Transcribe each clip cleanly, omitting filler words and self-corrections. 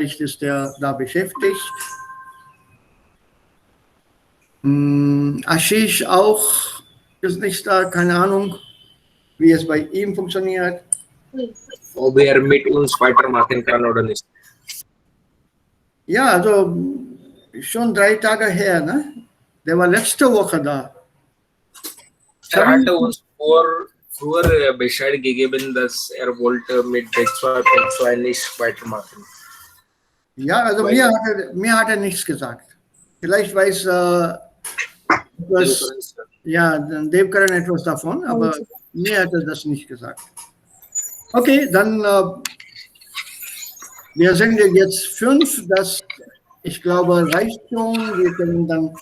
ist der da beschäftigt. Ashish auch ist nicht da, keine Ahnung, wie es bei ihm funktioniert. Ob er mit uns weitermachen kann oder nicht. Ja, also schon 3 Tage her, ne? Der war letzte Woche da. Er hatte uns früher Bescheid gegeben, dass er wollte mit B2 nicht weitermachen. Ja, also mir hat er nichts gesagt. Vielleicht weiß etwas, ja, Dev Karan etwas davon, aber mir hat er das nicht gesagt. Okay, dann wir sind jetzt 5, das, ich glaube, reicht schon. Wir können dann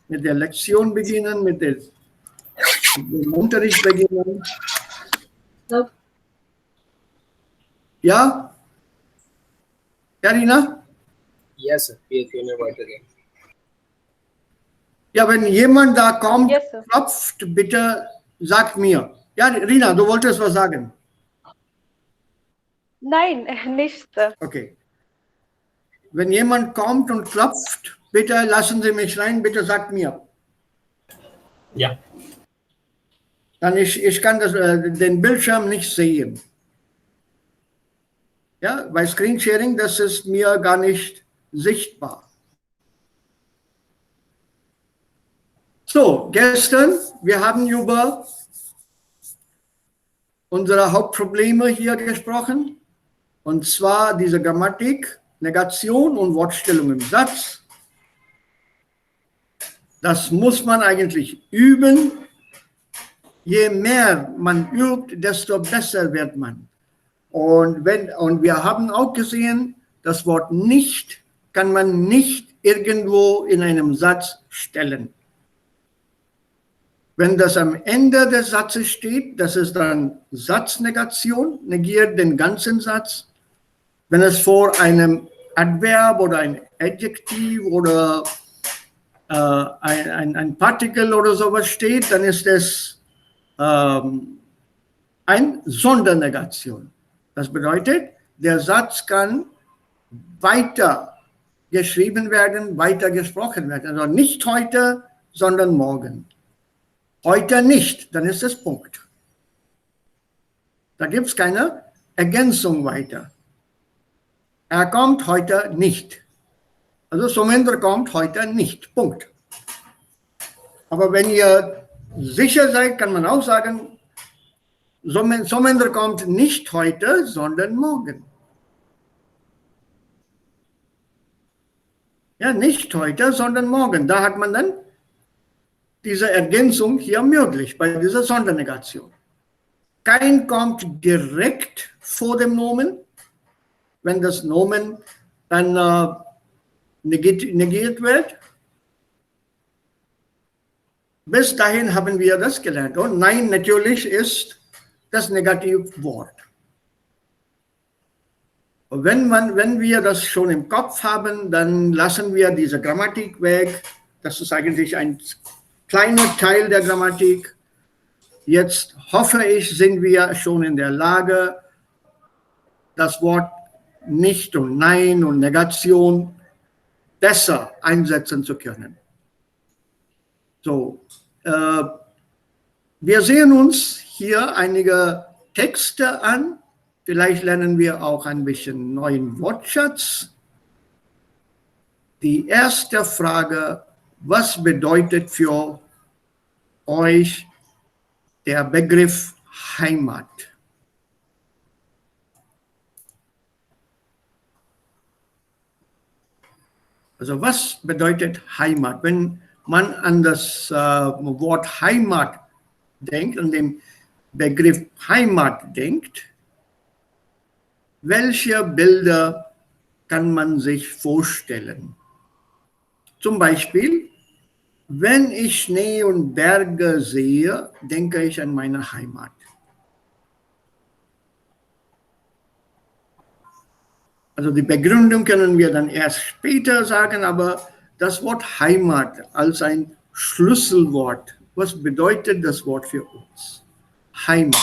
mit der Lektion beginnen, mit dem Unterricht beginnen. Ja? Ja, Rina? Yes, sir. Wir können weitergehen. Ja, wenn jemand da kommt, Yes, sir. klopft, bitte sagt mir. Ja, Rina, du wolltest was sagen? Nein, nicht, Sir. Okay. Wenn jemand kommt und klopft, bitte lassen Sie mich rein, bitte sagt mir. Ja. Dann ich kann den Bildschirm nicht sehen. Ja, bei Screensharing, das ist mir gar nicht sichtbar. So, gestern, wir haben über unsere Hauptprobleme hier gesprochen, und zwar diese Grammatik, Negation und Wortstellung im Satz. Das muss man eigentlich üben. Je mehr man übt, desto besser wird man. Und wir haben auch gesehen, das Wort nicht kann man nicht irgendwo in einem Satz stellen. Wenn das am Ende des Satzes steht, das ist dann Satznegation, negiert den ganzen Satz. Wenn es vor einem Adverb oder ein Adjektiv oder ein Partikel oder sowas steht, dann ist es eine Sondernegation. Das bedeutet, der Satz kann weiter geschrieben werden, weiter gesprochen werden. Also nicht heute, sondern morgen. Heute nicht, dann ist es Punkt. Da gibt es keine Ergänzung weiter. Er kommt heute nicht. Also Somendra kommt heute nicht. Punkt. Aber wenn ihr sicher seid, kann man auch sagen, Somendra kommt nicht heute, sondern morgen. Ja, nicht heute, sondern morgen. Da hat man dann diese Ergänzung hier möglich, bei dieser Sondernegation. Kein kommt direkt vor dem Nomen, wenn das Nomen dann negiert wird. Bis dahin haben wir das gelernt. Und nein, natürlich ist das Negativwort. Und wenn wir das schon im Kopf haben, dann lassen wir diese Grammatik weg. Das ist eigentlich ein kleiner Teil der Grammatik. Jetzt hoffe ich, sind wir schon in der Lage, das Wort nicht und nein und Negation besser einsetzen zu können. So, wir sehen uns hier einige Texte an. Vielleicht lernen wir auch ein bisschen neuen Wortschatz. Die erste Frage: Was bedeutet für euch der Begriff Heimat? Also was bedeutet Heimat? Wenn man an das Wort Heimat denkt, an den Begriff Heimat denkt, welche Bilder kann man sich vorstellen? Zum Beispiel, wenn ich Schnee und Berge sehe, denke ich an meine Heimat. Also die Begründung können wir dann erst später sagen, aber das Wort Heimat als ein Schlüsselwort, was bedeutet das Wort für uns? Heimat.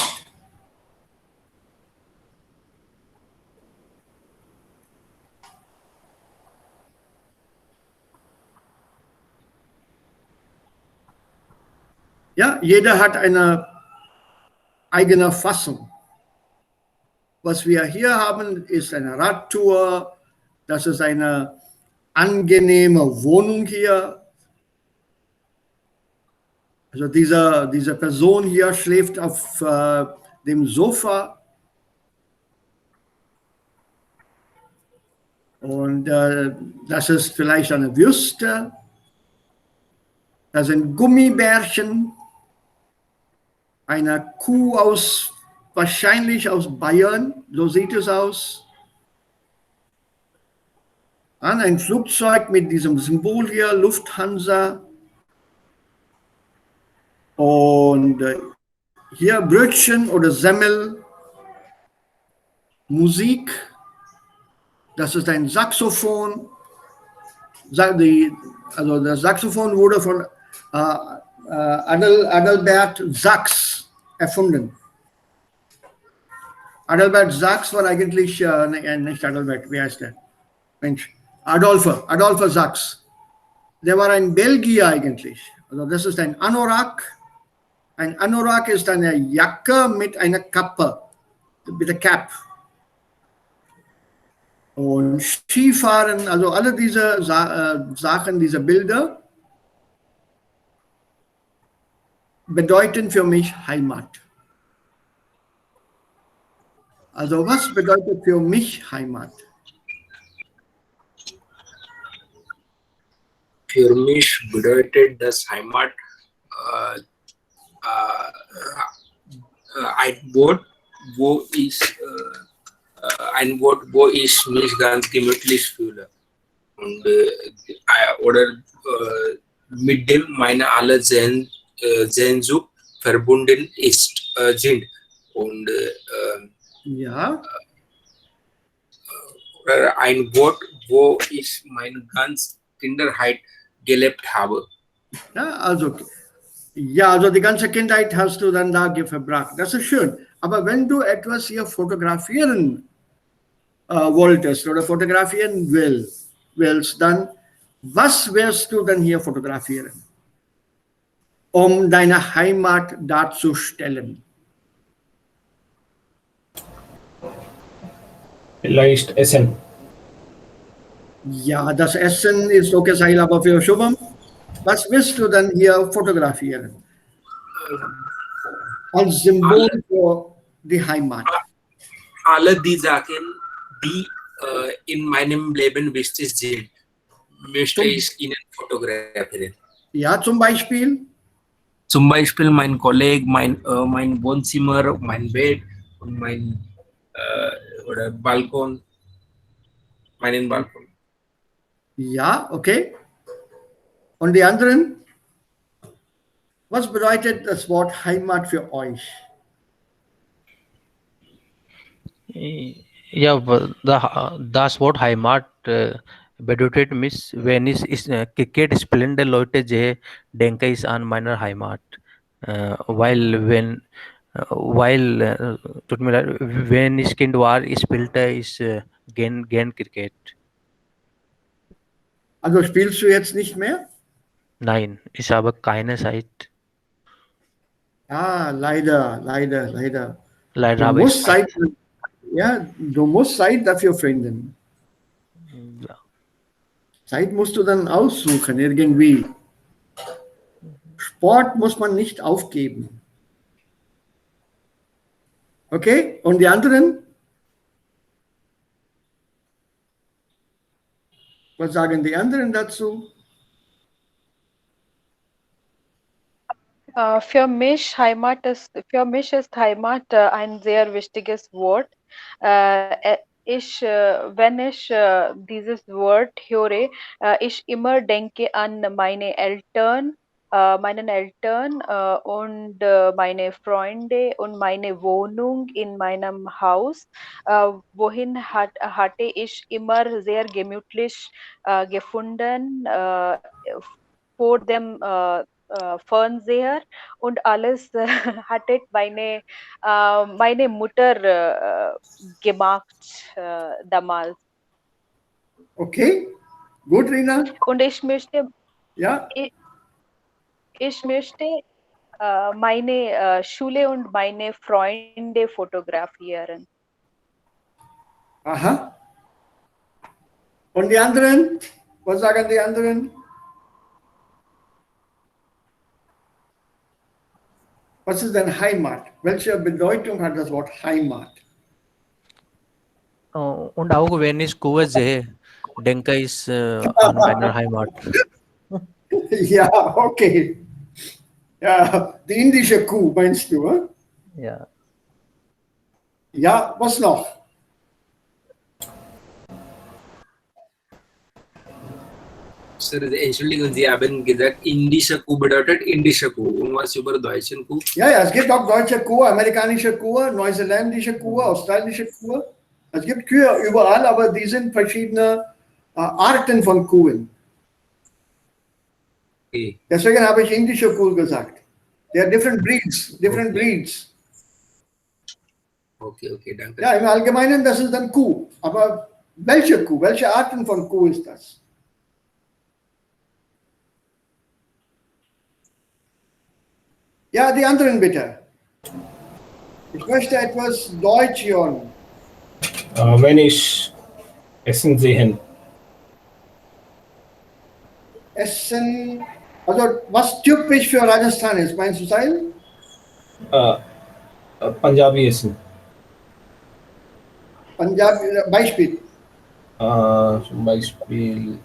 Ja, jeder hat eine eigene Fassung. Was wir hier haben, ist eine Radtour. Das ist eine angenehme Wohnung hier. Also diese Person hier schläft auf dem Sofa. Und das ist vielleicht eine Würste. Das sind Gummibärchen. Eine Kuh wahrscheinlich aus Bayern. So sieht es aus. Dann ein Flugzeug mit diesem Symbol hier, Lufthansa. Und hier Brötchen oder Semmel, Musik, das ist ein Saxophon. Also das Saxophon wurde von Adalbert Sachs erfunden. Adalbert Sachs war eigentlich, nicht Adalbert, wie heißt der? Mensch, Adolphe Sachs. Der war ein Belgier eigentlich. Also das ist ein Anorak. Ein Anorak ist eine Jacke mit einer Kappe, mit der Cap. Und Skifahren, also alle diese Sachen, diese Bilder bedeuten für mich Heimat. Also was bedeutet für mich Heimat? Für mich bedeutet das Heimat ein Wort, wo ich mich ganz gemütlich fühle. Und mit dem meine alle Sehnsucht verbunden sind. Und Ja. Ein Wort, wo ich meine ganze Kindheit gelebt habe. Ja, also die ganze Kindheit hast du dann da verbracht. Das ist schön. Aber wenn du etwas hier fotografieren wolltest oder fotografieren willst, dann was wirst du dann hier fotografieren, um deine Heimat darzustellen? Vielleicht Essen. Ja, das Essen ist okay, Sahil, aber für Shubham, was wirst du dann hier fotografieren? Als Symbol für die Heimat. Alle die Sachen, die in meinem Leben wichtig sind, möchte ich Ihnen fotografieren. Ja, zum Beispiel? Zum Beispiel mein Kollege, mein Wohnzimmer, mein Bett und mein oder Balkon, meinen Balkon. Ja, okay. Und die anderen? Was bedeutet das Wort Heimat für euch? Ja, das Wort Heimat bedeutet mich, wenn es ist Cricket spielende Leute, die denken ist an meiner Heimat. Tut mir leid, wenn ich Kind war, ich spielte ich gern Cricket. Also spielst du jetzt nicht mehr? Nein, ich habe keine Zeit. Ah, leider. Leider Du habe ich musst Zeit, ja, du musst Zeit dafür finden. ja. Zeit musst du dann aussuchen, irgendwie. Sport muss man nicht aufgeben. Okay? Und die anderen? Was sagen die anderen dazu? Für mich ist Heimat ein sehr wichtiges Wort. Wenn ich dieses Wort höre, ich immer denke an meinen Eltern und meine Freunde und meine Wohnung in meinem Haus. Wohin hatte ich immer sehr gemütlich gefunden vor dem Fernseher und alles hatte meine Mutter gemacht damals. Okay, gut, Rina. Und ich möchte, Ja, ich möchte meine Schule und meine Freunde fotografieren. Aha. Und die anderen? Was sagen die anderen? Was ist denn Heimat? Welche Bedeutung hat das Wort Heimat? Und auch wenn ich Kuh sehe, denke ich an meine Heimat. Ja, okay. Ja, die indische Kuh meinst du? Hm? Ja. Ja, was noch? Sir, Entschuldigung, Sie haben gesagt, indische Kuh bedeutet indische Kuh. Und was über deutschen Kuh? Ja, ja, es gibt auch deutsche Kuh, amerikanische Kuh, neuseeländische Kuh, australische Kuh. Es gibt Kühe überall, aber die sind verschiedene Arten von Kuhen. Okay, Deswegen habe ich indische Kuh gesagt. There are different breeds, different Okay. breeds. okay, danke. Ja, im Allgemeinen, das ist dann Kuh. Aber welche Kuh, welche Arten von Kuh ist das? Ja, die anderen bitte. Ich möchte etwas Deutsch hören. Wenn ich Essen sehen. Essen, also was typisch für Rajasthan ist, meinst du sein? Punjabi Essen. Punjab, Beispiel. Zum Beispiel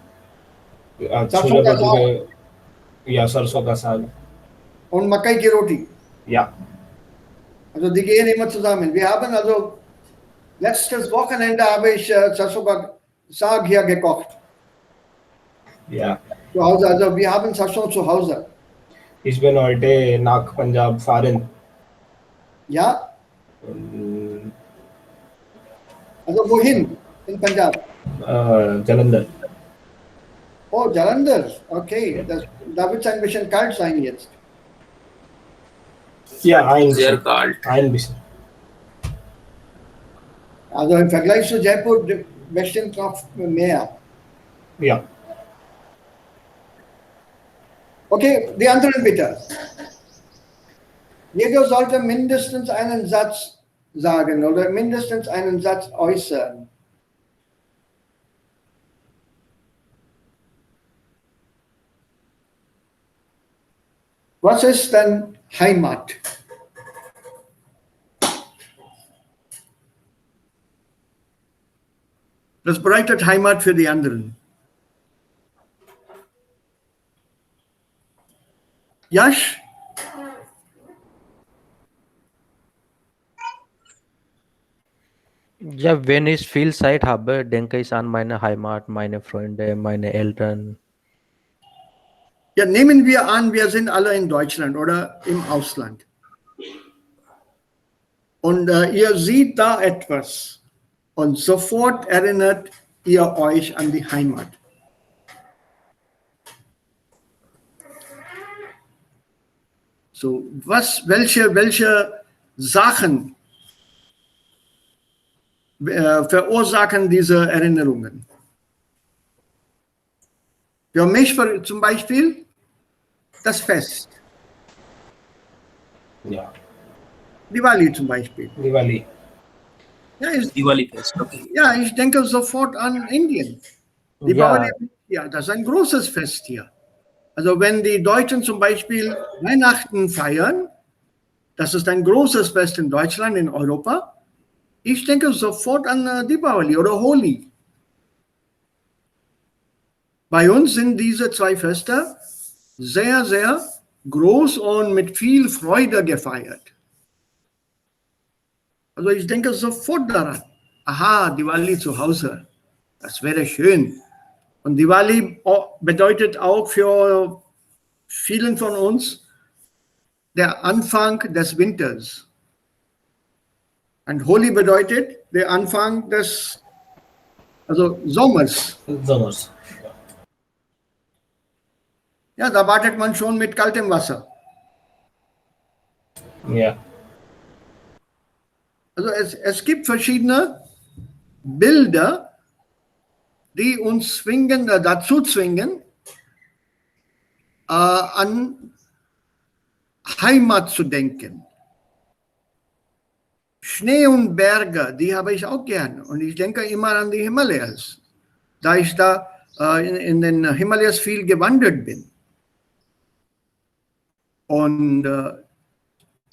Sarson chole ka saag bhature या सरसों का साग. und Makai ki Roti. Ja, Also die gehen immer zusammen. Wir haben also letztes Wochenende habe ich Sarson ka Saag hier gekocht. ja. Zu Hause, also wir haben Sarson zu Hause. Ich bin heute nach Punjab fahren. Ja, Ähm, also wohin? In Punjab. Jalandhar. Oh, Jalandhar. Okay, da wird es ein bisschen kalt sein jetzt. Ja, ein Sehr bisschen. kalt. Ein bisschen. Also im Vergleich zu Jaipur bestimmt noch mehr. Ja. Okay, die anderen bitte. Jeder sollte mindestens einen Satz sagen oder mindestens einen Satz äußern. Was ist denn Heimat? Das bedeutet Heimat für die anderen. Yash? Ja, wenn ich viel Zeit habe, denke ich an meine Heimat, meine Freunde, meine Eltern. Ja, nehmen wir an, wir sind alle in Deutschland oder im Ausland. Und ihr seht da etwas und sofort erinnert ihr euch an die Heimat. So, welche Sachen verursachen diese Erinnerungen? Für mich zum Beispiel das Fest. Ja. Diwali zum Beispiel. Diwali. Ja, Diwali Fest, okay. ja, ich denke sofort an Indien. Ja, Ja, das ist ein großes Fest hier. Also wenn die Deutschen zum Beispiel Weihnachten feiern, das ist ein großes Fest in Deutschland, in Europa. Ich denke sofort an Diwali oder Holi. Bei uns sind diese zwei Feste sehr, sehr groß und mit viel Freude gefeiert. Also ich denke sofort daran. Aha, Diwali zu Hause. Das wäre schön. Und Diwali bedeutet auch für vielen von uns der Anfang des Winters. Und Holi bedeutet der Anfang des Sommers. Sommers. Ja, da wartet man schon mit kaltem Wasser. Ja. Also es gibt verschiedene Bilder, die uns dazu zwingen, an Heimat zu denken. Schnee und Berge, die habe ich auch gern. Und ich denke immer an die Himalayas, da ich da in den Himalayas viel gewandert bin. Und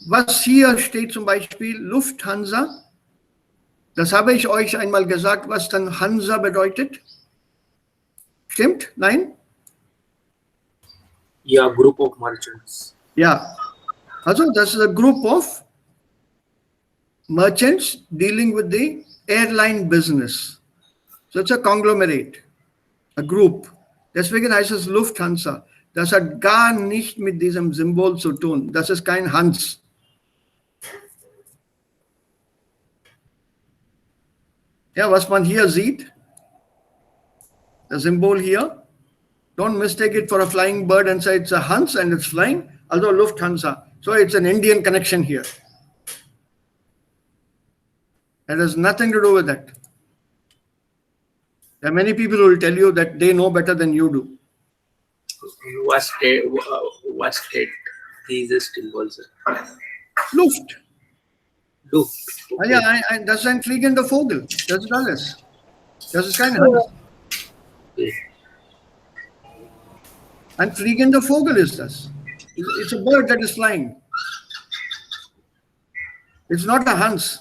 was hier steht zum Beispiel, Lufthansa, das habe ich euch einmal gesagt, was dann Hansa bedeutet. Stimmt? Nein? Yeah, group of merchants. Ja. Also das ist a group of merchants dealing with the airline business. So it's a conglomerate, a group. Deswegen heißt es Lufthansa. Das hat gar nicht mit diesem Symbol zu tun. Das ist kein Hans. Ja, was man hier sieht, das Symbol hier, don't mistake it for a flying bird and say it's a Hans and it's flying, although Lufthansa. So it's an Indian connection here. That has nothing to do with that. There are many people who will tell you that they know better than you do. What state these symbols? Luft. Luft. Ah, ja, das ist ein fliegender Vogel. Das ist alles. Das ist kein Hans. Okay. Ein fliegender Vogel ist das. It's a bird that is flying. It's not a Hans.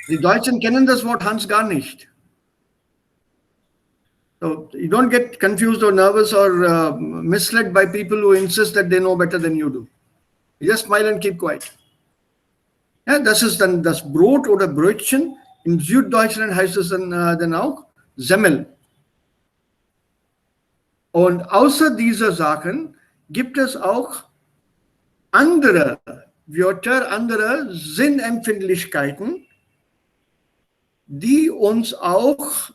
Die Deutschen kennen das Wort Hans gar nicht. So you don't get confused or nervous or misled by people who insist that they know better than you do. You just smile and keep quiet. Ja, das ist dann das Brot oder Brötchen. In Süddeutschland heißt es dann auch Semmel. Und außer dieser Sachen gibt es auch andere Wörter, andere Sinnempfindlichkeiten, die uns auch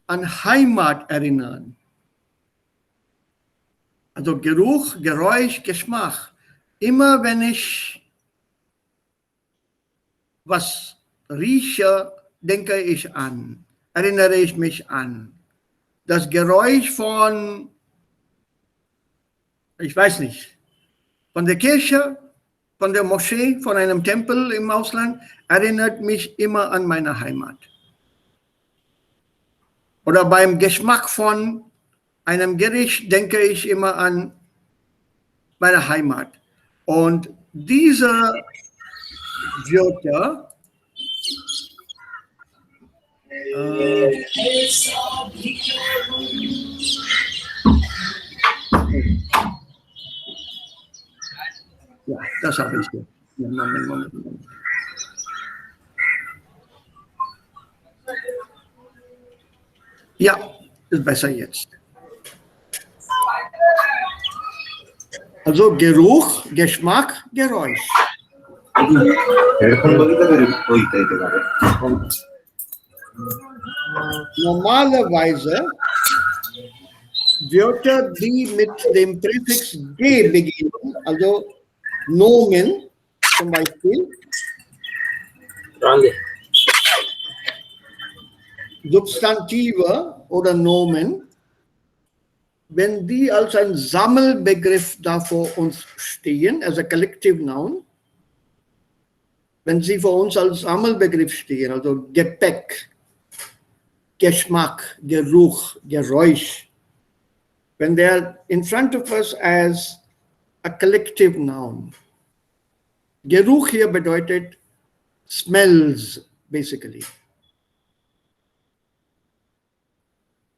an Heimat erinnern. Also Geruch, Geräusch, Geschmack. Immer wenn ich was rieche, denke ich an, erinnere ich mich an. Das Geräusch von, ich weiß nicht, von der Kirche, von der Moschee, von einem Tempel im Ausland, erinnert mich immer an meine Heimat. Oder beim Geschmack von einem Gericht denke ich immer an meine Heimat. Und diese Wörter ja, das habe ich hier. Ja, Moment. Ja, ist besser jetzt. Also Geruch, Geschmack, Geräusch. Normalerweise Wörter, die mit dem Präfix G beginnen, also Nomen zum Beispiel, Substantive oder Nomen, wenn die als ein Sammelbegriff da vor uns stehen, also Collective Noun, wenn sie vor uns als Sammelbegriff stehen, also Gepäck, Geschmack, Geruch, Geräusch, when they are in front of us as a collective noun. Geruch hier bedeutet smells, basically.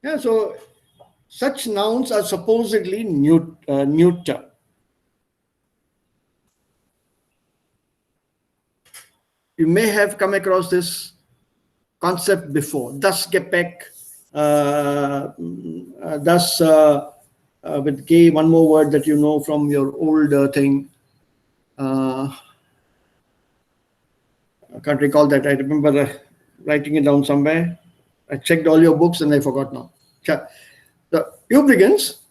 Yeah, so such nouns are supposedly neuter. You may have come across this concept before. Das Gepäck, das with G, one more word that you know from your old thing. I can't recall that. I remember writing it down somewhere. I checked all your books and I forgot now. Übrigens,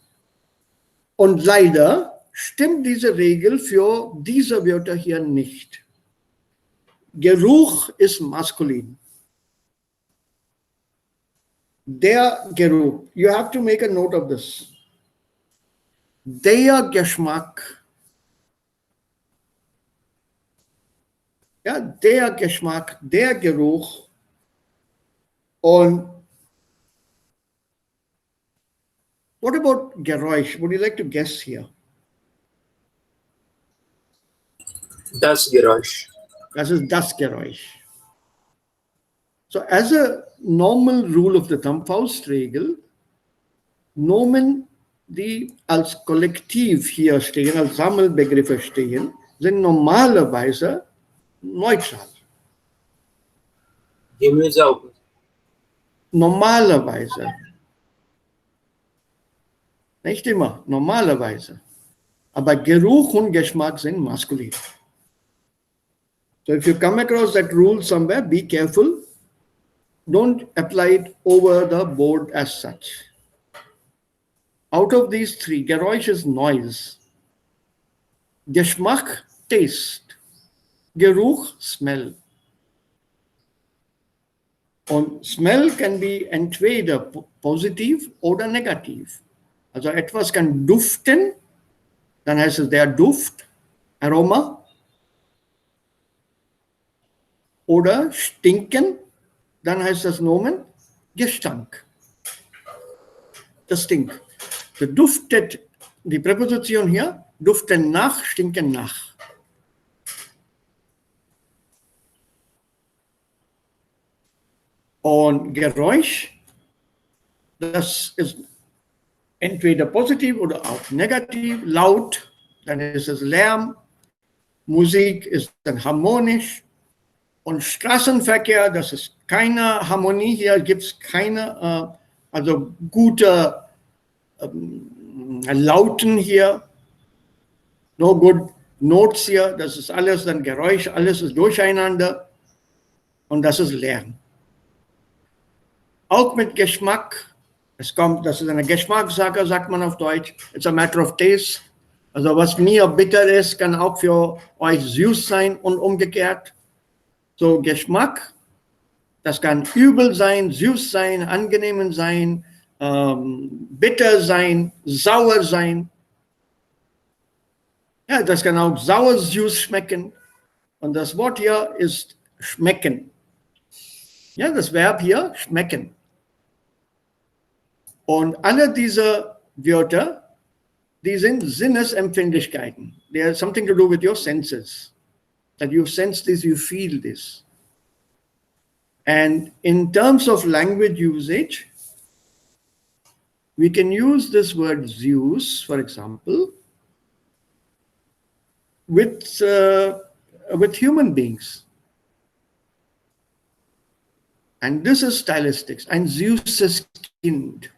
und leider stimmt diese Regel für diese Wörter hier nicht. Geruch ist maskulin. Der Geruch, you have to make a note of this. der Geschmack, ja, der Geschmack, der Geruch. Und what about Geräusch? Would you like to guess here? Das Geräusch. Das ist das Geräusch. So as a normal rule of the thumb, Faustregel, Nomen, die als Kollektiv hier stehen, als Sammelbegriffe stehen, sind normalerweise neutral. Gemüse. Normalerweise. Nicht immer, normalerweise. Aber Geruch und Geschmack sind maskulin. So if you come across that rule somewhere, be careful. Don't apply it over the board as such. Out of these three, Geräusch is noise. Geschmack, taste. Geruch, smell. Und Smell can be entweder positiv oder negativ. Also etwas kann duften, dann heißt es der Duft, Aroma. Oder stinken, dann heißt das Nomen Gestank. Das Stink. So duftet, die Präposition hier, duften nach, stinken nach. Und Geräusch, das ist entweder positiv oder auch negativ. Laut, dann ist es Lärm. Musik ist dann harmonisch. Und Straßenverkehr, das ist keine Harmonie. Hier gibt es keine also gute Lauten hier. No good notes hier. Das ist alles dann Geräusch, alles ist durcheinander. Und das ist Lärm. Auch mit Geschmack. Es kommt, das ist eine Geschmackssache, sagt man auf Deutsch. It's a matter of taste. Also was mir bitter ist, kann auch für euch süß sein und umgekehrt. So Geschmack, das kann übel sein, süß sein, angenehm sein, bitter sein, sauer sein. Ja, das kann auch sauer, süß schmecken. Und das Wort hier ist schmecken. Ja, das Verb hier, schmecken. Und alle diese Wörter, die sind Sinnesempfindlichkeiten. They have something to do with your senses. That you sense this, you feel this. And in terms of language usage, we can use this word Zeus, for example, with human beings. And this is stylistics. And Zeus is Kind.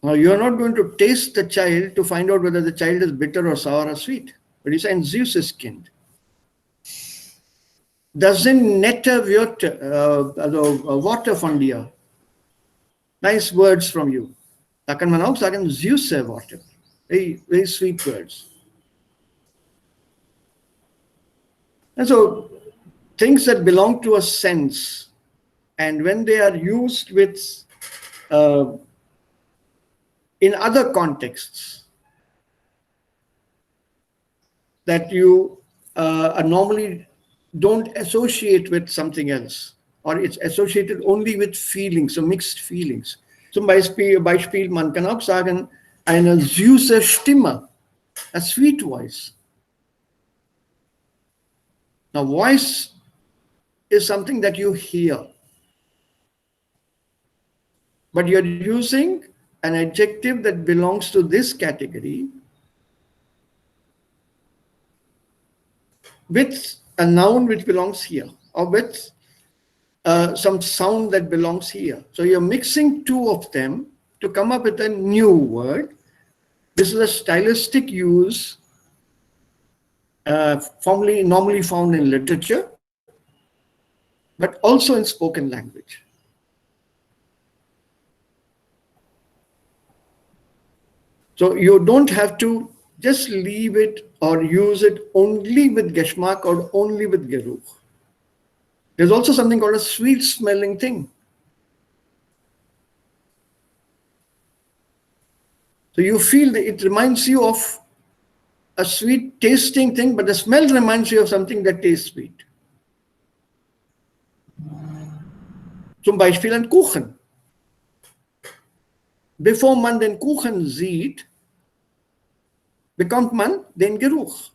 Now, you're not going to taste the child to find out whether the child is bitter or sour or sweet. But he's saying Zeus is Kind. Das sind nette Wörter, also Worte von dir. Nice words from you. Da kann man auch sagen, süße Worte. Very, very sweet words. And so, things that belong to a sense, and when they are used with in other contexts that you normally don't associate with something else, or it's associated only with feelings, so mixed feelings. Zum Beispiel, man kann auch sagen, eine süße Stimme, a sweet voice. Now, voice is something that you hear, but you're using an adjective that belongs to this category with a noun which belongs here, or with some sound that belongs here. So you're mixing two of them to come up with a new word. This is a stylistic use normally found in literature, but also in spoken language. So you don't have to just leave it or use it only with Geschmack or only with Geruch. There's also something called a sweet smelling thing. So you feel that it reminds you of a sweet tasting thing, but the smell reminds you of something that tastes sweet. Zum Beispiel ein Kuchen. Bevor man den Kuchen sieht, bekommt man den Geruch.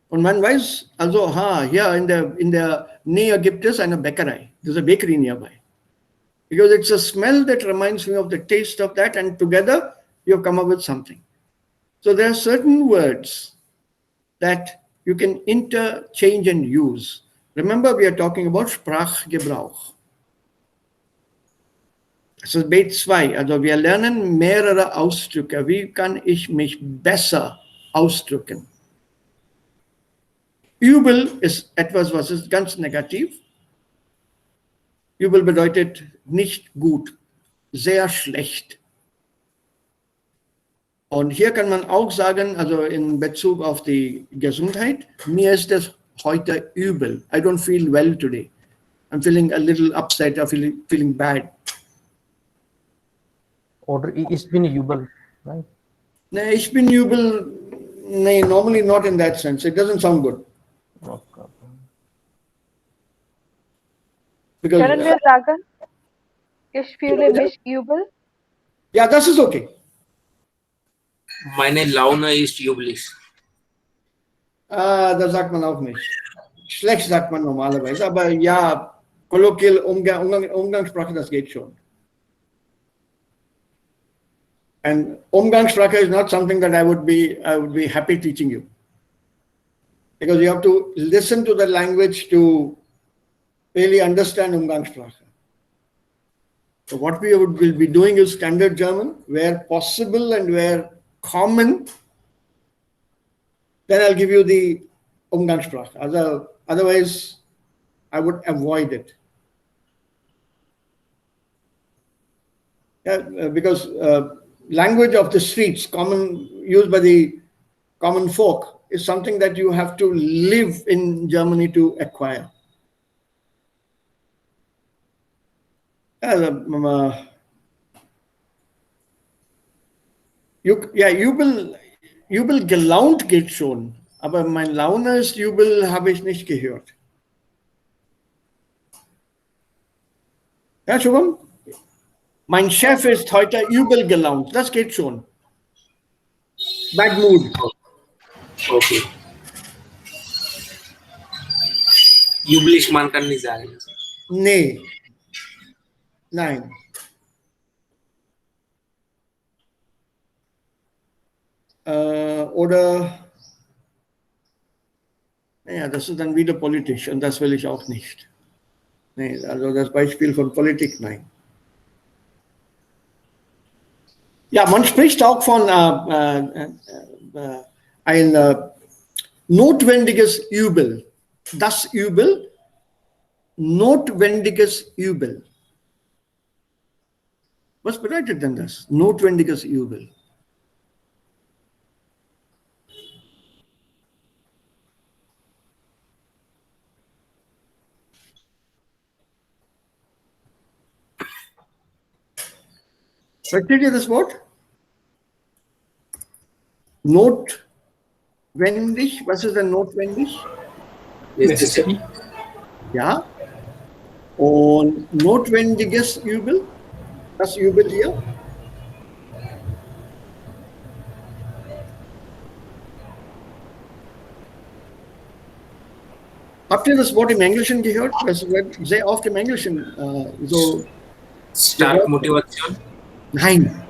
Und man weiß, also, hier in der Nähe gibt es eine Bäckerei. There's a bakery nearby. Because it's a smell that reminds me of the taste of that, and together you have come up with something. So there are certain words that you can interchange and use. Remember, we are talking about Sprachgebrauch. Das ist Beit 2, also wir lernen mehrere Ausdrücke. Wie kann ich mich besser ausdrücken? Übel ist etwas, was ist ganz negativ. Übel bedeutet nicht gut, sehr schlecht. Und hier kann man auch sagen, also in Bezug auf die Gesundheit, mir ist es heute übel. I don't feel well today. I'm feeling a little upset, I'm feeling bad. Oder ich bin übel, right? Nee, ich bin übel. Nee, normally not in that sense. It doesn't sound good. Okay. Because, Können wir sagen, ich fühle mich übel? ja, das ist okay. Meine Laune ist üblich. Das sagt man auch nicht. Schlecht sagt man normalerweise, aber ja, kolloquial Umgangssprache, das geht schon. And Umgangssprache is not something that I would be happy teaching you. Because you have to listen to the language to really understand Umgangssprache. So what we will be doing is standard German, where possible and where common. Then I'll give you the Umgangssprache. Otherwise, I would avoid it. Yeah, because language of the streets, used by the common folk, is something that you have to live in Germany to acquire. Jubel gelaunt geht schon, aber mein Laune ist Jubel habe ich nicht gehört. Ja, Shubham? Mein Chef ist heute übel gelaunt. Das geht schon. Bad mood. Okay. Üblich, man kann nicht sagen. Nee. Nein. Oder, naja, das ist dann wieder politisch und das will ich auch nicht. Nee, also das Beispiel von Politik, nein. Ja, man spricht auch von ein notwendiges Übel. Das Übel, notwendiges Übel. Was bedeutet denn das? Notwendiges Übel. Versteht ihr das Wort? Notwendig. Was ist denn notwendig? Necessary. Ja. Und notwendiges Übel. Das Übel hier. Habt ihr das Wort im Englischen gehört? Das wird sehr oft im Englischen so. Stark Motivation. Nein.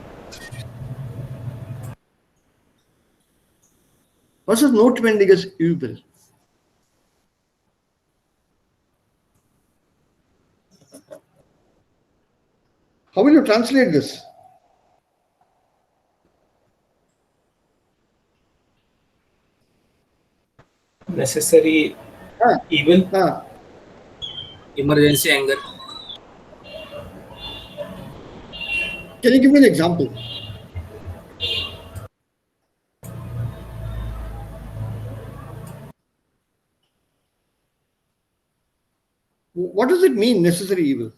Was ist notwendiges Übel? How will you translate this? Necessary evil. Emergency anger. Can you give me an example? What does it mean, necessary evil?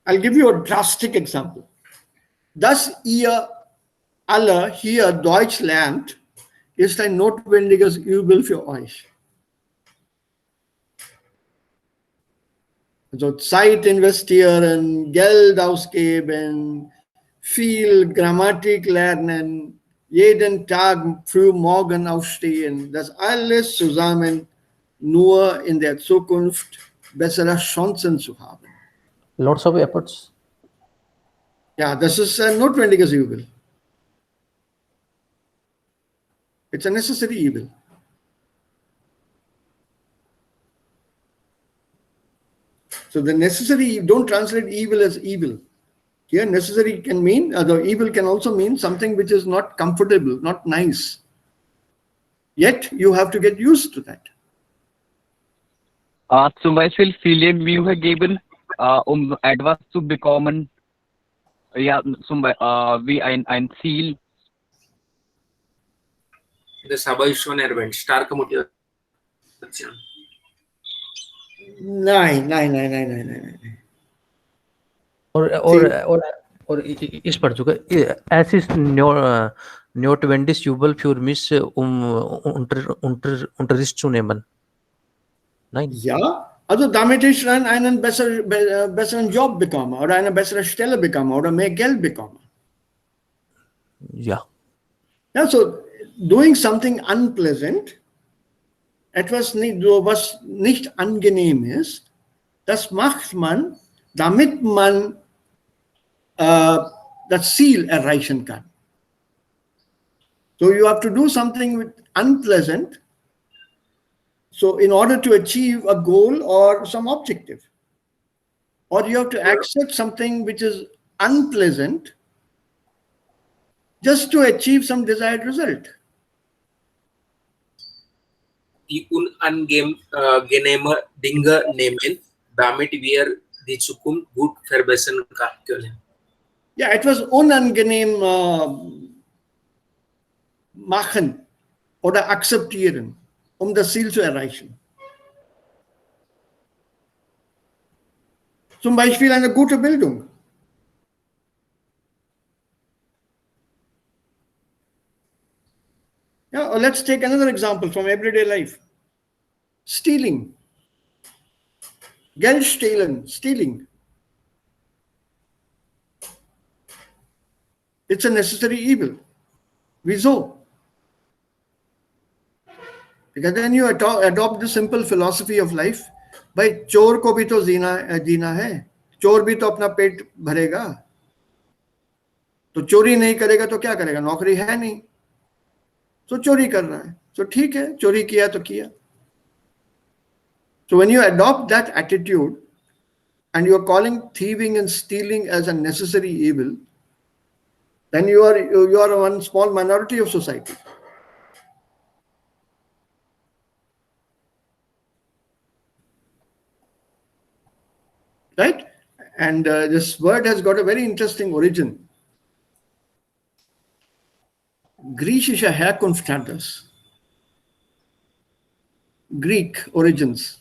I'll give you a drastic example. Das ihr alle hier Deutschland ist ein notwendiges Übel für euch. Also Zeit investieren, Geld ausgeben, viel Grammatik lernen, jeden Tag früh morgen aufstehen, das alles zusammen nur in der Zukunft bessere Chancen zu haben. Lots of efforts. Ja, das ist ein notwendiges Übel. It's a necessary evil. So the necessary, don't translate evil as evil. Here necessary can mean, the evil can also mean something which is not comfortable, not nice. Yet you have to get used to that. Zum Beispiel viele Mühe geben, etwas zu bekommen, ja, wie ein Ziel. Das habe ich schon erwähnt. Starke Motivation. Nein. और इस पढ़ चुका es ist notwendig Jubel für mich Unterricht zu nehmen. Nein. Ja, also damit ich dann einen besseren Job bekomme oder eine bessere Stelle bekomme oder mehr Geld bekomme. Ja. Ja, so doing something unpleasant, etwas was nicht angenehm ist, das macht man, damit man das Ziel erreichen kann. So you have to do something unpleasant, so in order to achieve a goal or some objective. Or you have to accept something which is unpleasant just to achieve some desired result. Die unangenehme Dinge nehmen, damit wir die Zukunft gut verbessern können. Ja, etwas unangenehm machen oder akzeptieren, um das Ziel zu erreichen. Zum Beispiel eine gute Bildung. Yeah, or let's take another example from everyday life. Stealing. Geld stehlen, stealing. It's a necessary evil. Wieso? Because then you adopt the simple philosophy of life. भाई चोर को भी तो जीना है, चोर भी तो अपना पेट भरेगा, तो चोरी नहीं करेगा तो क्या करेगा, नौकरी है नहीं, तो चोरी कर रहा है, तो ठीक है, चोरी किया तो किया. So when you adopt that attitude and you are calling thieving and stealing as a necessary evil, then you are one small minority of society. Right? And this word has got a very interesting origin. Griechische Herkunft hat das. Greek origins.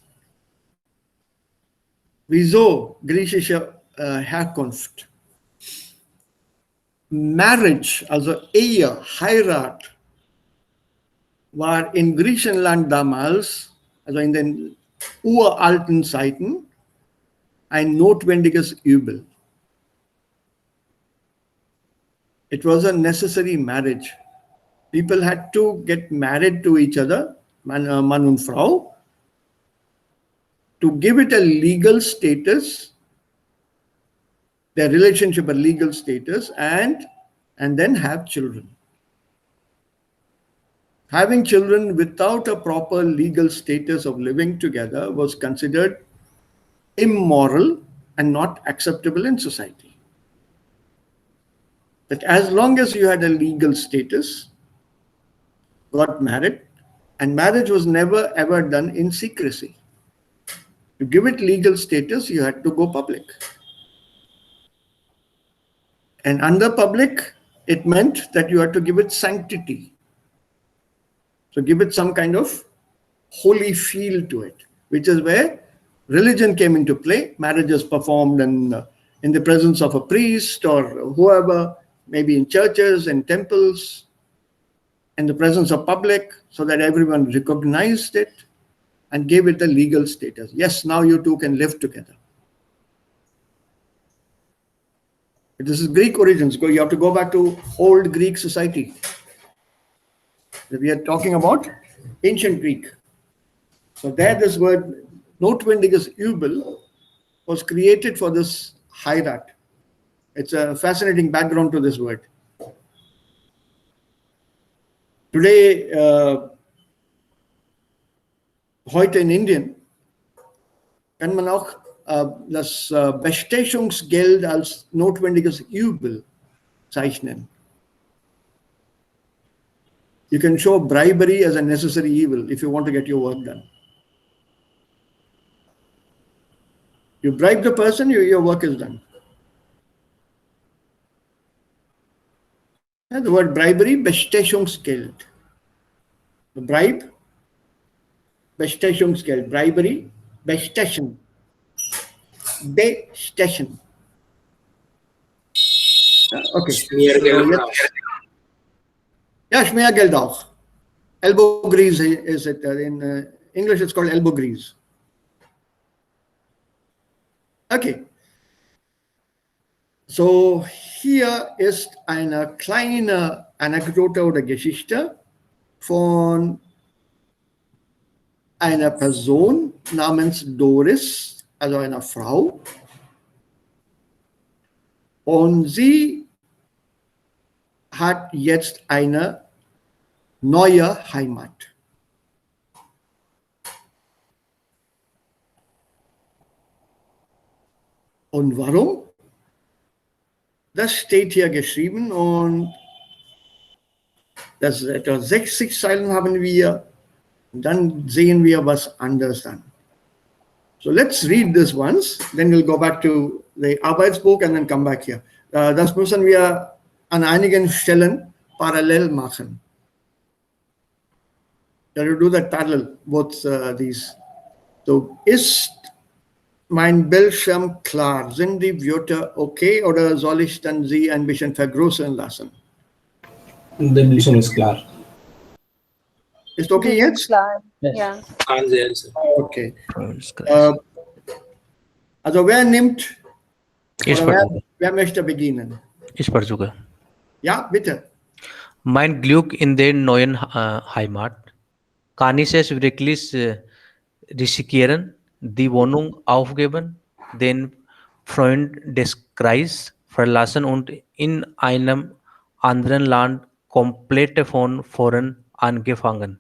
Wieso griechische Herkunft? Marriage, also Ehe, Heirat, war in Griechenland damals, also in den uralten Zeiten, ein notwendiges Übel. It was a necessary marriage. People had to get married to each other, Mann und Frau, to give it a legal status, their relationship a legal status, and then have children. Having children without a proper legal status of living together was considered immoral and not acceptable in society. That as long as you had a legal status, got married, and marriage was never ever done in secrecy. To give it legal status, you had to go public. And under public, it meant that you had to give it sanctity. So give it some kind of holy feel to it, which is where religion came into play. Marriage is performed in in the presence of a priest or whoever, maybe in churches and temples, in the presence of public, so that everyone recognized it and gave it a legal status. Yes, now you two can live together. This is Greek origins. You have to go back to old Greek society. We are talking about ancient Greek. So there this word notwendiges übel was created for this heirat. It's a fascinating background to this word. Today, heute in Indien, kann man auch das Bestechungsgeld als notwendiges Übel zeichnen. You can show bribery as a necessary evil if you want to get your work done. You bribe the person, your work is done. The word bribery, Bestechungsgeld. The bribe, Bestechungsgeld. Bribery, Bestechen. Bestechen. Okay. Schmiergeld. Yeah, Schmiergeld auch. Elbow grease is it. In English, it's called elbow grease. Okay. So hier ist eine kleine Anekdote oder Geschichte von einer Person namens Doris, also einer Frau. Und sie hat jetzt eine neue Heimat. Und warum? Das steht hier geschrieben und das ist etwa 60 Zeilen haben wir. Und dann sehen wir was anderes an. So let's read this once, then we'll go back to the Arbeitsbuch and then come back here. Das müssen wir an einigen Stellen parallel machen. You do that parallel, both these. So, ist mein Bildschirm klar? Sind die Wörter okay oder soll ich dann sie ein bisschen vergrößern lassen? The Bildschirm ist klar. Ist okay jetzt? Klar. Yes. Ja. Okay. Also wer nimmt, oder wer möchte beginnen? Ich versuche. Ja, bitte. Mein Glück in der neuen Heimat. Kann ich es wirklich riskieren, die Wohnung aufgeben, den Freund des Kreises verlassen und in einem anderen Land komplett von vorn angefangen?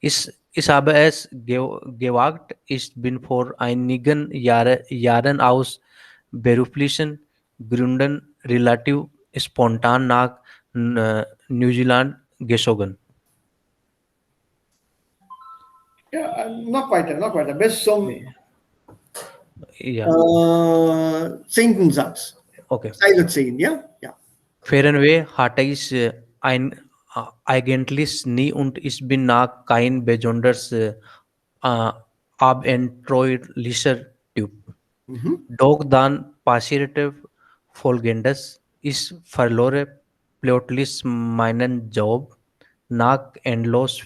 Ich habe es gewagt. Ich bin vor einigen Jahren aus beruflichen Gründen relativ spontan nach Neuseeland gezogen. Ja, noch weiter. Bis zum Ja. 10. Satz. Okay. Zeile 10, ja? Ja. Fernweh hatte ich eigentlich nie und ich bin nach kein besonders abenteuerlicher Typ. Doch dann passierte Folgendes. Ich verlor plötzlich meinen Job. Nach endlos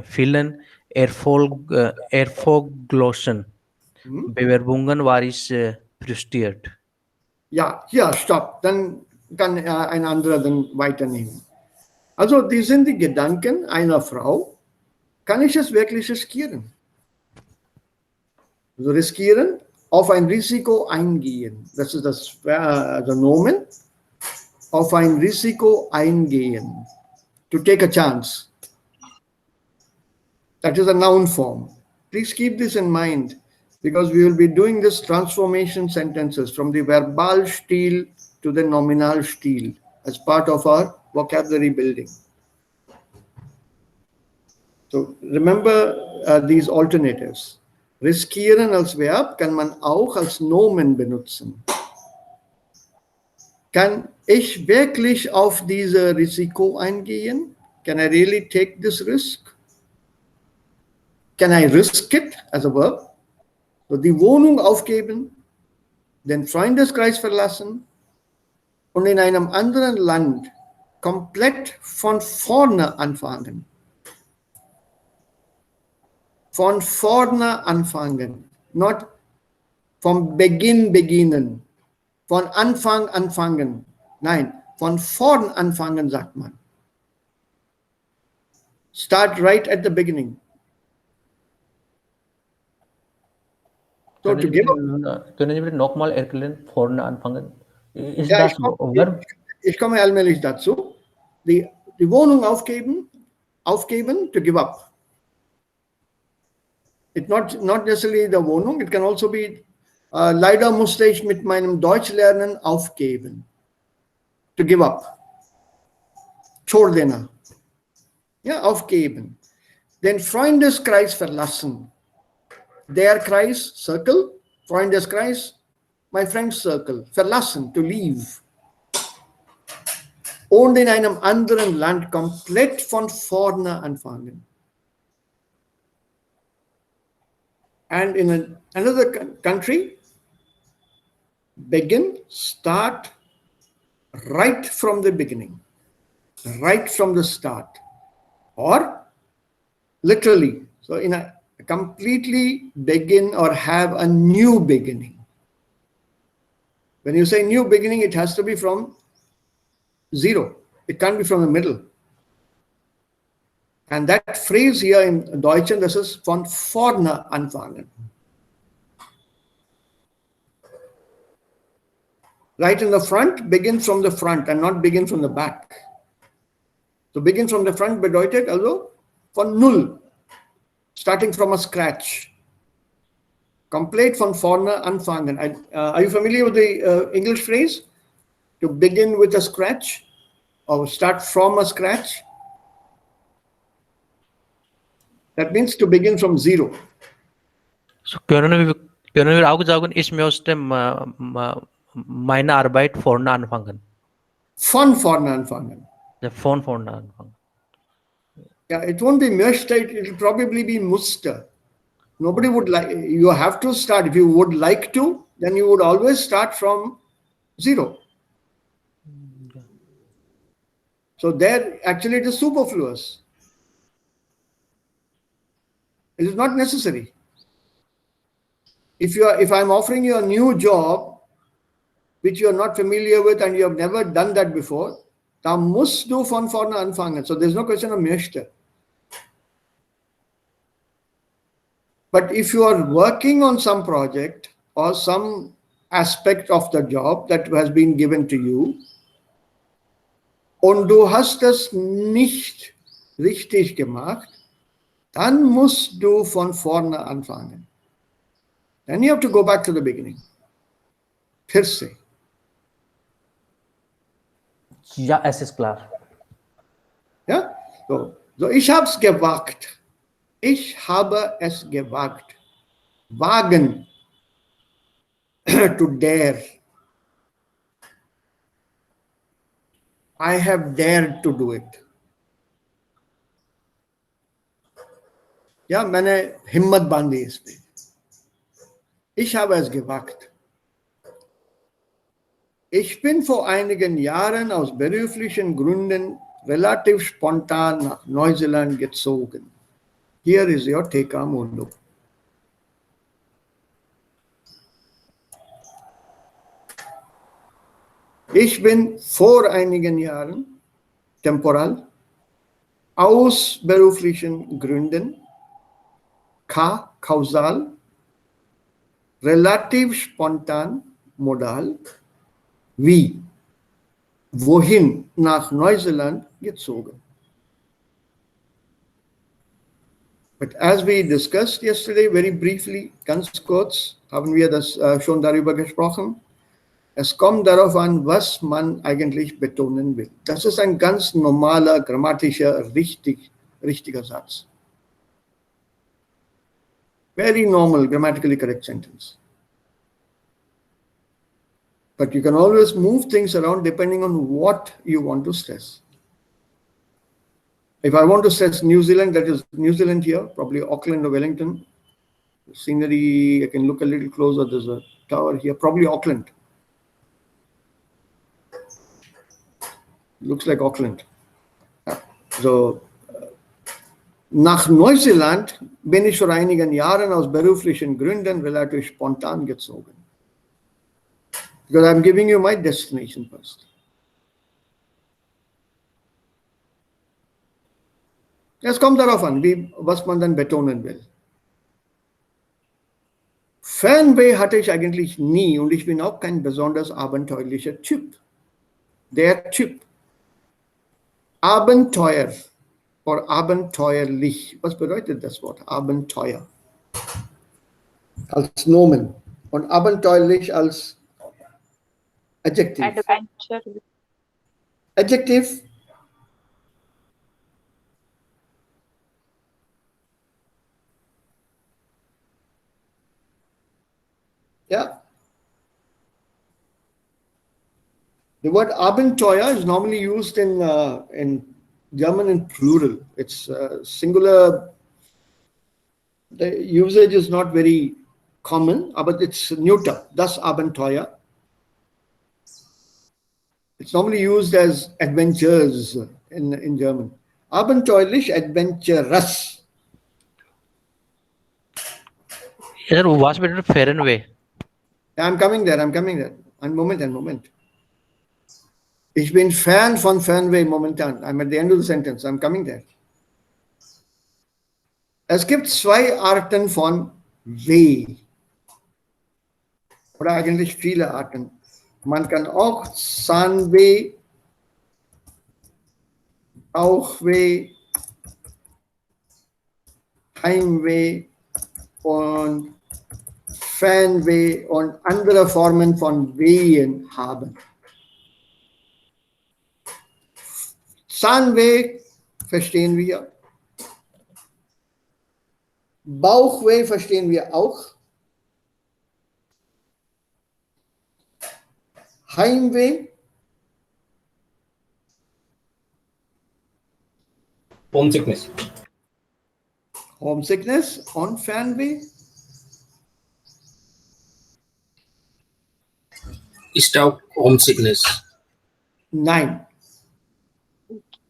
vielen erfolglosen Bewerbungen war ich frustriert. Ja, hier, stopp. Dann kann ein anderer dann weiternehmen. Also, die sind die Gedanken einer Frau. Kann ich es wirklich riskieren? Also riskieren, auf ein Risiko eingehen. Das ist das Nomen. Auf ein Risiko eingehen. To take a chance. That is a noun form. Please keep this in mind because we will be doing this transformation sentences from the verbal Stil to the nominal Stil as part of our vocabulary building. So remember these alternatives. Riskieren als Verb kann man auch als Nomen benutzen. Kann ich wirklich auf dieses Risiko eingehen? Can I really take this risk? Can I risk it as a verb? So die Wohnung aufgeben, den Freundeskreis verlassen und in einem anderen Land komplett von vorne anfangen. Von vorne anfangen, not vom Beginn beginnen, von Anfang anfangen. Nein, von vorn anfangen, sagt man. Start right at the beginning. So to give Können Sie bitte nochmal erklären, vorne anfangen? Ist ja, das Verb? ich komme allmählich dazu. Die Wohnung aufgeben, to give up. It's not necessarily the Wohnung, it can also be, leider musste ich mit meinem Deutschlernen aufgeben. To give up. छोड़ देना. Ja, aufgeben. Den Freundeskreis verlassen. Der Kreis, circle, Freundeskreis, my friend's circle. Verlassen, to leave. Und in einem anderen Land komplett von vorne anfangen. And in another country, start right from the beginning, right from the start, or literally, so in a completely begin or have a new beginning. When you say new beginning, it has to be from zero. It can't be from the middle. And that phrase here in Deutschen, this is von vorne anfangen. Right in the front, begin from the front and not begin from the back. So begin from the front bedeutet also von null, starting from a scratch. Komplett von vorne anfangen. Are you familiar with the English phrase? To begin with a scratch or start from a scratch? That means to begin from zero. So können wir auch sagen, ich möchte meine Arbeit vorne anfangen. Von vorne anfangen. Von vorne anfangen. Yeah, it won't be möchte, it will probably be musste. Nobody would like, you have to start. If you would like to, then you would always start from zero. So there, actually it is superfluous. It is not necessary. If I'm offering you a new job, which you are not familiar with and you have never done that before, da musst du von vorne anfangen. So there's no question of möchte. But if you are working on some project or some aspect of the job that has been given to you und du hast es nicht richtig gemacht, dann musst du von vorne anfangen. Then you have to go back to the beginning. फिर से. Ja, es ist klar. Ja? So ich habe es gewagt. Ich habe es gewagt. Wagen. To dare. I have dared to do it. Ja, मैंने हिम्मत बांधी इस पे. Ich habe es gewagt. Ich bin vor einigen Jahren aus beruflichen Gründen relativ spontan nach Neuseeland gezogen. Here is your take-home Mundu. Ich bin vor einigen Jahren, temporal, aus beruflichen Gründen, kausal, relativ spontan, modal, wie, wohin, nach Neuseeland gezogen. But as we discussed yesterday, very briefly, ganz kurz, haben wir das schon darüber gesprochen. Es kommt darauf an, was man eigentlich betonen will. Das ist ein ganz normaler, grammatischer, richtiger Satz. Very normal, grammatically correct sentence. But you can always move things around depending on what you want to stress. If I want to stress New Zealand, that is New Zealand here, probably Auckland or Wellington. Scenery, I can look a little closer. There's a tower here, probably Auckland. Looks like Auckland. So, nach Neuseeland bin ich vor einigen Jahren aus beruflichen Gründen relativ spontan gezogen. Because I'm giving you my destination first. Es kommt darauf an, was man dann betonen will. Fernweh hatte ich eigentlich nie und ich bin auch kein besonders abenteuerlicher Typ. Der Typ. Abenteuer oder abenteuerlich. Was bedeutet das Wort? Abenteuer. Als Nomen und abenteuerlich als Adjektiv. Adventure. Adjektiv. Yeah. The word Abenteuer is normally used in German in plural. It's singular. The usage is not very common, but it's neuter. Das Abenteuer. It's normally used as adventures in German. Abenteuerlich, adventurous. Sir, was better Fahrenway? I'm coming there. Ein Moment. Ich bin Fan von Fernweh momentan. I'm at the end of the sentence. I'm coming there. Es gibt zwei Arten von Weh. Oder eigentlich viele Arten. Man kann auch Zahnweh, Bauchweh, Heimweh und Fernweh und andere Formen von Wehen haben. Zahnweh verstehen wir. Bauchweh verstehen wir auch. Heimweh. Homesickness. Homesickness und Fernweh. Ist auch Homesickness. Nein.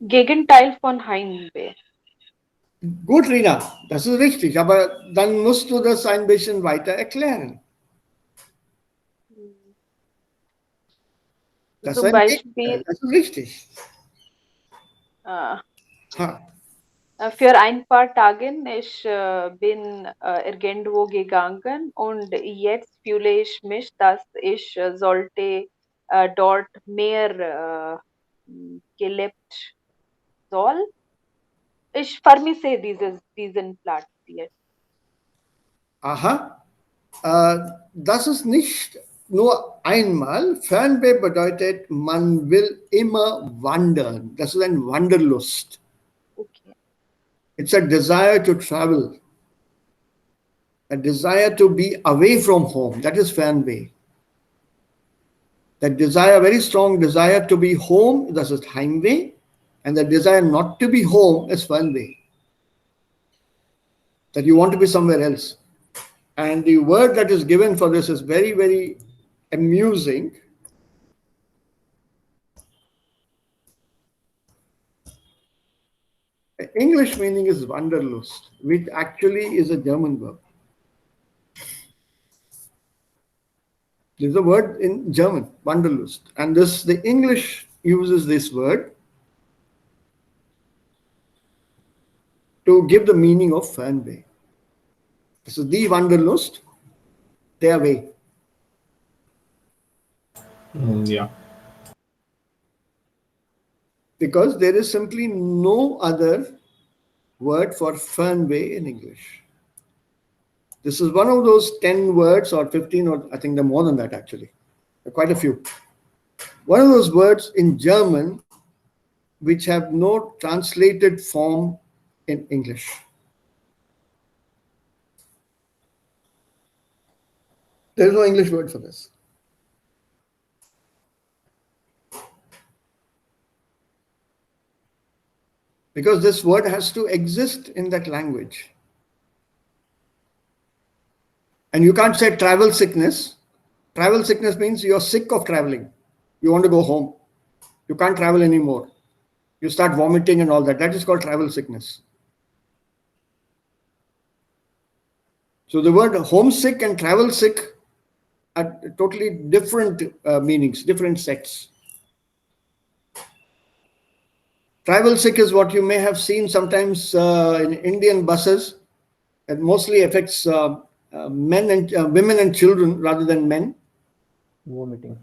Gegenteil von Heimweh. Gut, Rina, das ist richtig, aber dann musst du das ein bisschen weiter erklären. Das Zum ist ein Beispiel, Gegenteil, das ist richtig. äh, Ha. für ein paar Tagen ich bin irgendwo gegangen und jetzt fühle ich mich, dass ich sollte dort mehr gelebt soll. Ich vermisse diesen Platz jetzt. Aha. Das ist nicht nur einmal. Fernweh bedeutet, man will immer wandern. Das ist eine Wanderlust. Okay. It's a desire to travel. A desire to be away from home. That is Fernweh. That desire, very strong desire to be home, that is Heimweh. And the desire not to be home is Fernweh. That you want to be somewhere else. And the word that is given for this is very, very amusing. The English meaning is Wanderlust, which actually is a German verb. There's a word in German, Wanderlust. And the English uses this word to give the meaning of Fernweh. This is the Wanderlust, their way. Yeah. Because there is simply no other word for Fernweh in English. This is one of those 10 words or 15, or I think there are more than that actually. There are quite a few. One of those words in German which have no translated form in English. There is no English word for this. Because this word has to exist in that language. And you can't say travel sickness Travel sickness means you're sick of traveling. You want to go home. You can't travel anymore. You start vomiting and all that. That is called travel sickness. So the word homesick and travel sick are totally different meanings, different sets. Travel sick is what you may have seen sometimes in Indian buses. It mostly affects men and women and children rather than men. Vomiting.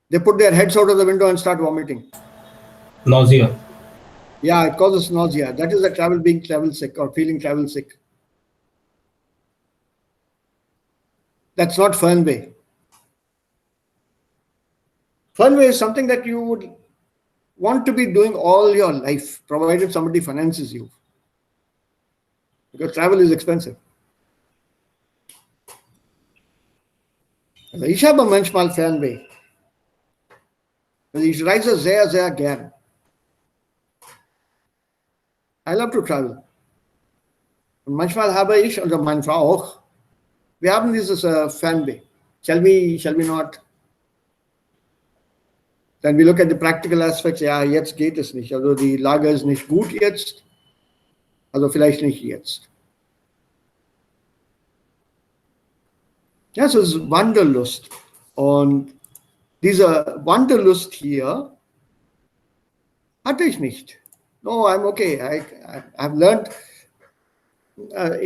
They put their heads out of the window and start vomiting. Nausea. Yeah, it causes nausea. That is the being travel sick or feeling travel sick. That's not fernway. Fernway is something that you would want to be doing all your life, provided somebody finances you. Because travel is expensive. Ich habe manchmal Fernweh. Ich reise sehr, sehr gern. I love to travel. Und manchmal habe ich, und meine Frau auch, wir haben dieses Fernweh. Shall we not? Then we look at the practical aspects. Ja, jetzt geht es nicht. Also die Lage ist nicht gut jetzt. Also vielleicht nicht jetzt. Ja, so ist Wanderlust. Und diese Wanderlust hier hatte ich nicht. No, I'm okay. I've learned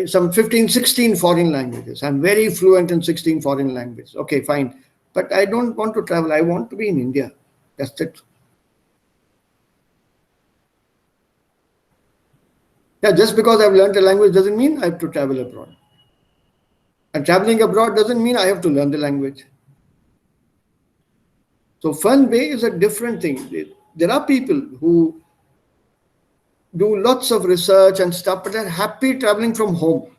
some 15, 16 foreign languages. I'm very fluent in 16 foreign languages. Okay, fine. But I don't want to travel. I want to be in India. That's it. Yeah, just because I've learned a language doesn't mean I have to travel abroad. And traveling abroad doesn't mean I have to learn the language. So fernweh is a different thing. There are people who do lots of research and stuff, but are happy traveling from home.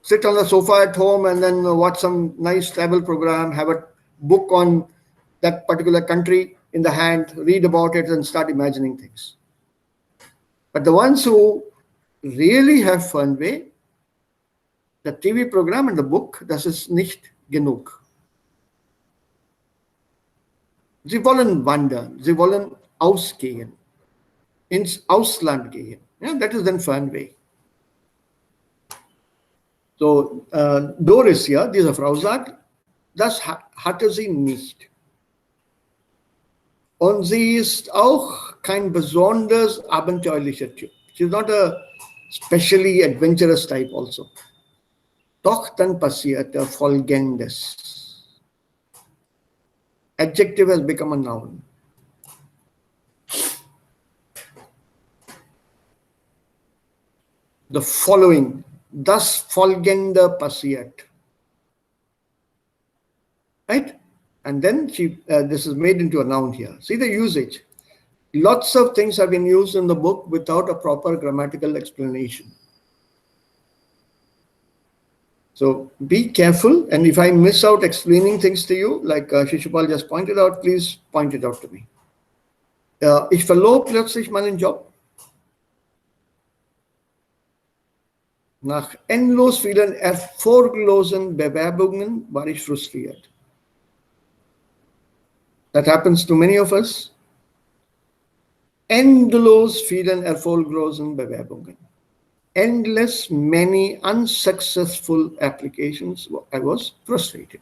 Sit on the sofa at home and then watch some nice travel program, have a book on that particular country in the hand, read about it and start imagining things. But the ones who really have fernweh, the TV program and the book, das ist nicht genug. Sie wollen wandern, sie wollen ausgehen, ins Ausland gehen. Yeah, that is then Fernweh. So, Doris hier, diese Frau sagt, das hatte sie nicht. Und sie ist auch kein besonders abenteuerlicher Typ. She's not a specially adventurous type also. Doch dann passierte Folgendes. Adjective has become a noun. The following, das folgende passiert. Right? And then this is made into a noun here. See the usage. Lots of things have been used in the book without a proper grammatical explanation. So be careful, and if I miss out explaining things to you, like Shishupal just pointed out, please point it out to me. Ich verlor plötzlich meinen Job. Nach endlos vielen erfolglosen Bewerbungen war ich frustriert. That happens to many of us. Endlos vielen erfolglosen Bewerbungen. Endless many unsuccessful applications. I was frustrated.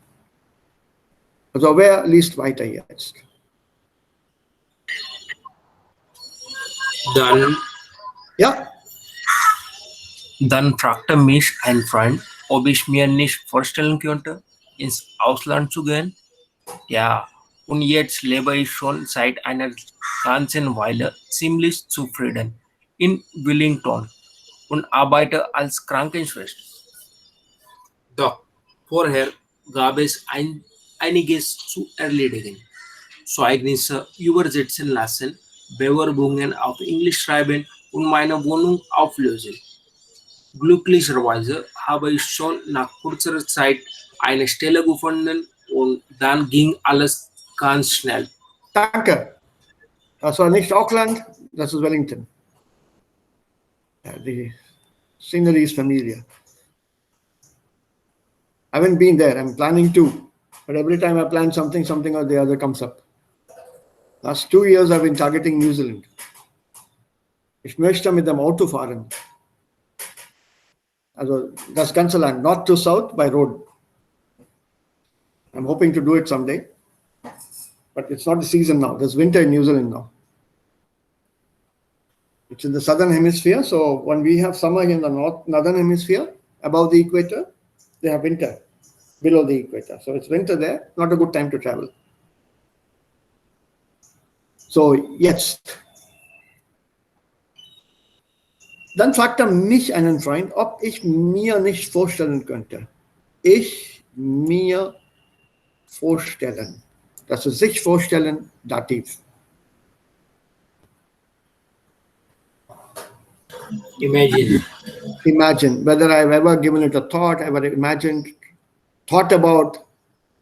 Also wer liest weiter jetzt? Dann fragte mich ein Freund, ob ich mir nicht vorstellen könnte, ins Ausland zu gehen. Ja, und jetzt lebe ich schon seit einer ganzen Weile ziemlich zufrieden in Wellington und arbeite als Krankenschwester. Doch vorher gab es einiges zu erledigen. Zeugnisse übersetzen lassen, Bewerbungen auf Englisch schreiben und meine Wohnung auflösen. Glücklicherweise habe ich schon nach kurzer Zeit eine Stelle gefunden und dann ging alles ganz schnell. Danke. Das war nicht Auckland, das ist Wellington. Ja, die Scenery ist familiar. I haven't been there. I'm planning to. But every time I plan something, something or the other comes up. Last 2 years, I've been targeting New Zealand. Ich möchte mit dem Auto fahren. Also das ganze Land, north to south by road. I'm hoping to do it someday. But it's not the season now. There's winter in New Zealand now. It's in the southern hemisphere. So when we have summer in the northern hemisphere, above the equator, they have winter below the equator. So it's winter there, not a good time to travel. So jetzt. Dann fragt mich einen Freund, ob ich mir nicht vorstellen könnte. Ich mir vorstellen. Das ist sich vorstellen, Dativ. Imagine. Imagine whether I've ever given it a thought, ever imagined, thought about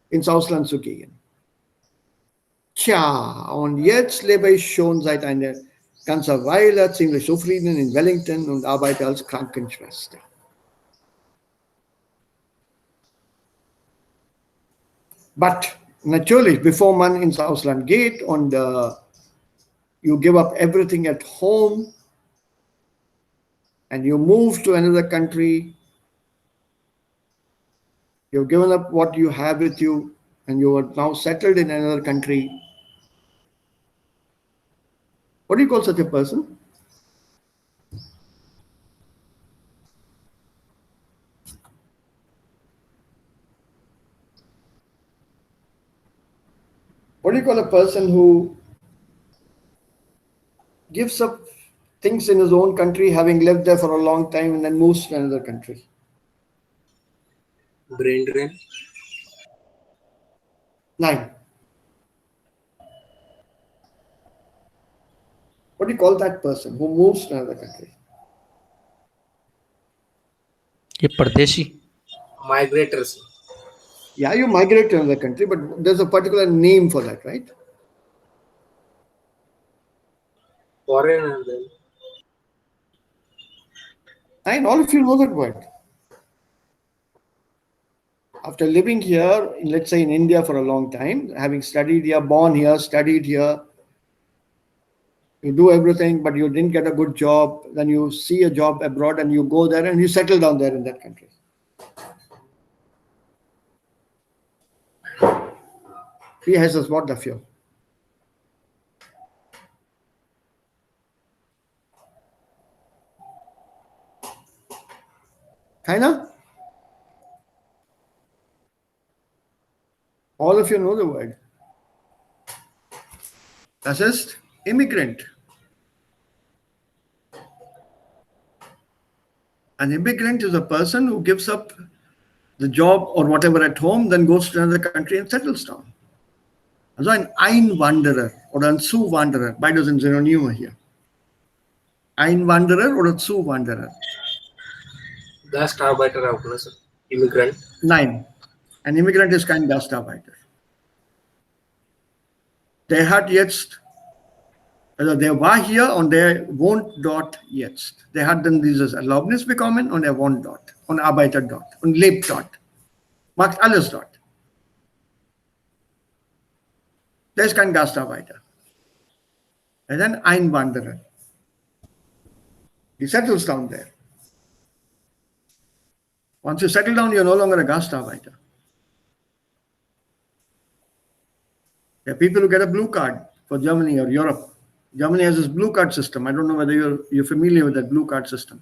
ins Ausland zu gehen. Tja, und jetzt lebe ich schon seit einer ganzen Weile ziemlich zufrieden in Wellington und arbeite als Krankenschwester. But natürlich, bevor man ins Ausland geht und you give up everything at home and you move to another country, you've given up what you have with you and you are now settled in another country. What do you call such a person? What do you call a person who gives up things in his own country, having lived there for a long time, and then moves to another country? Brain drain. 9. What do you call that person who moves to another country? ये परदेशी. Migrators. Yeah, you migrate to another country, but there's a particular name for that, right? Foreigner then. And all of you know that word. After living here, let's say in India for a long time, having studied here, born here, studied here, you do everything, but you didn't get a good job, then you see a job abroad and you go there and you settle down there in that country. Wie heißt das Wort dafür? Keiner? All of you know the word. Das ist immigrant. An immigrant is a person who gives up the job or whatever at home, then goes to another country and settles down. Also ein Einwanderer oder ein Zuwanderer, beides sind Synonyme hier. Einwanderer oder Zuwanderer? Gastarbeiter auch, ne, sir? Immigrant. Nein, ein Immigrant ist kein Gastarbeiter. Der hat jetzt, also der war hier und der wohnt dort jetzt. Der hat dann dieses Erlaubnis bekommen und er wohnt dort und arbeitet dort und lebt dort. Macht alles dort. Der ist kein Gastarbeiter. Er ist ein Einwanderer. He settles down there. Once you settle down, you're no longer a Gastarbeiter. There are people who get a blue card for Germany or Europe. Germany has this blue card system. I don't know whether you're familiar with that blue card system.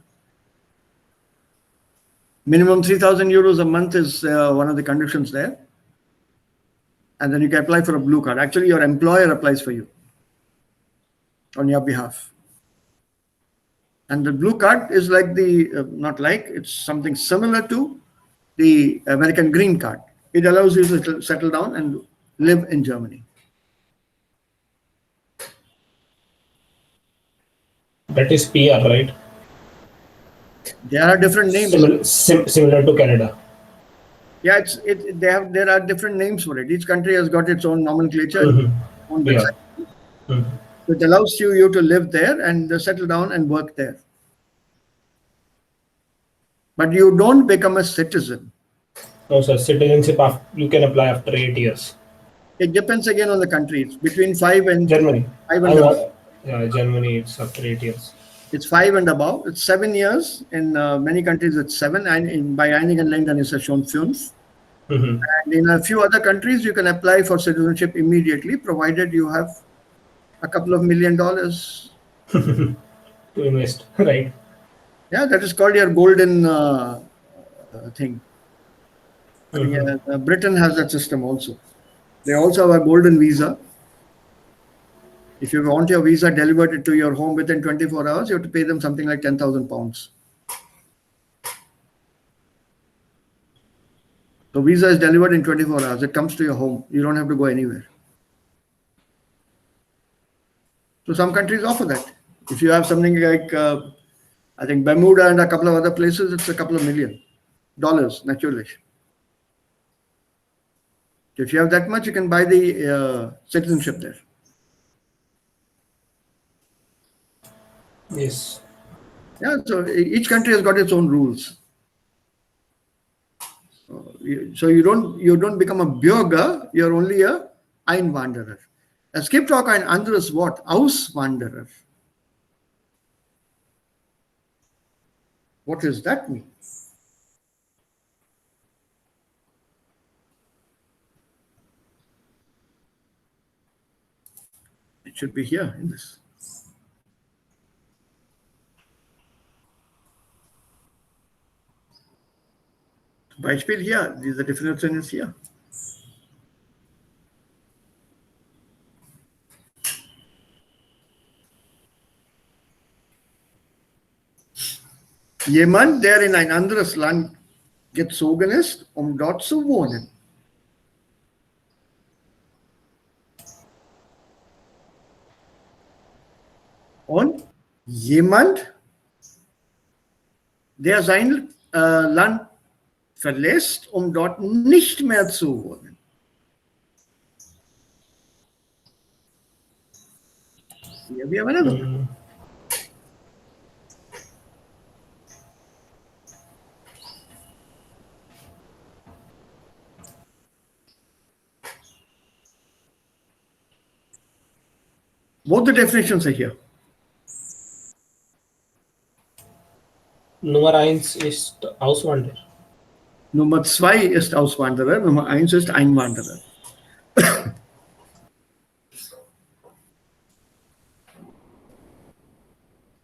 Minimum 3,000 euros a month is one of the conditions there. And then you can apply for a blue card. Actually, your employer applies for you on your behalf. And the blue card is like not like, it's something similar to the American green card. It allows you to settle down and live in Germany. That is PR, right? There are different names. Similar to Canada. Yeah, there are different names for it. Each country has got its own nomenclature. Own website. It allows you to live there and settle down and work there. But you don't become a citizen. No, sir. Citizenship you can apply after 8 years. It depends again on the country. It's between 5 and Germany. 5 and above. Yeah, Germany, it's after 8 years. It's 5 and above. It's 7 years. In many countries, it's 7. And by einigen Ländern ist es schon 5. Mm-hmm. And in a few other countries, you can apply for citizenship immediately, provided you have a couple of $1 million. To invest, right? Yeah, that is called your golden thing. Mm-hmm. Britain has that system also. They also have a golden visa. If you want your visa delivered to your home within 24 hours, you have to pay them something like £10,000. So visa is delivered in 24 hours. It comes to your home. You don't have to go anywhere. So some countries offer that. If you have something like, I think Bermuda and a couple of other places, it's a couple of $1 million, naturally. If you have that much, you can buy the citizenship there. Yes. Yeah, so each country has got its own rules. So you don't become a Bürger, you're only a Einwanderer. Es gibt auch ein anderes Wort, Auswanderer. What does that mean? It should be here in this. Beispiel hier, diese Definition ist hier. Jemand, der in ein anderes Land gezogen ist, um dort zu wohnen. Und jemand, der sein Land verlässt, um dort nicht mehr zu wohnen. Here we have another one. Both the definitions are here. Nummer 1 ist Auswanderer. Nummer 2 ist Auswanderer, Nummer 1 ist Einwanderer.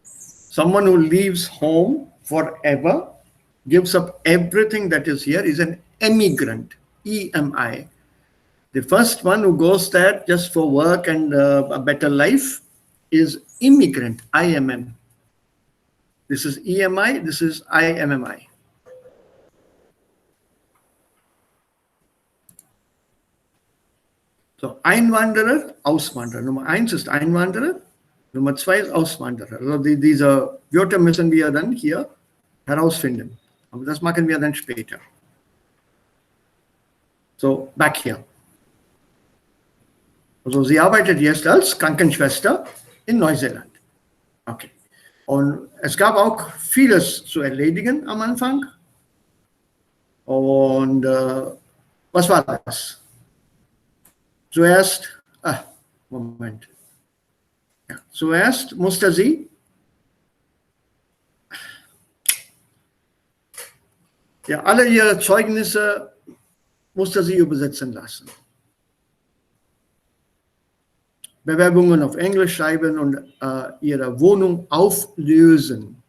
Someone who leaves home forever, gives up everything that is here, is an emigrant, EMI. The first one who goes there just for work and a better life is immigrant, IMM. This is EMI, this is IMMI. So Einwanderer, Auswanderer. Nummer 1 ist Einwanderer, Nummer 2 ist Auswanderer. Also diese Wörter müssen wir dann hier herausfinden. Aber das machen wir dann später. So, back here. Also sie arbeitet jetzt als Krankenschwester in Neuseeland. Okay. Und es gab auch vieles zu erledigen am Anfang. Und was war das? Zuerst, Moment. Ja, zuerst musste sie alle ihre Zeugnisse musste sie übersetzen lassen. Bewerbungen auf Englisch schreiben und ihre Wohnung auflösen.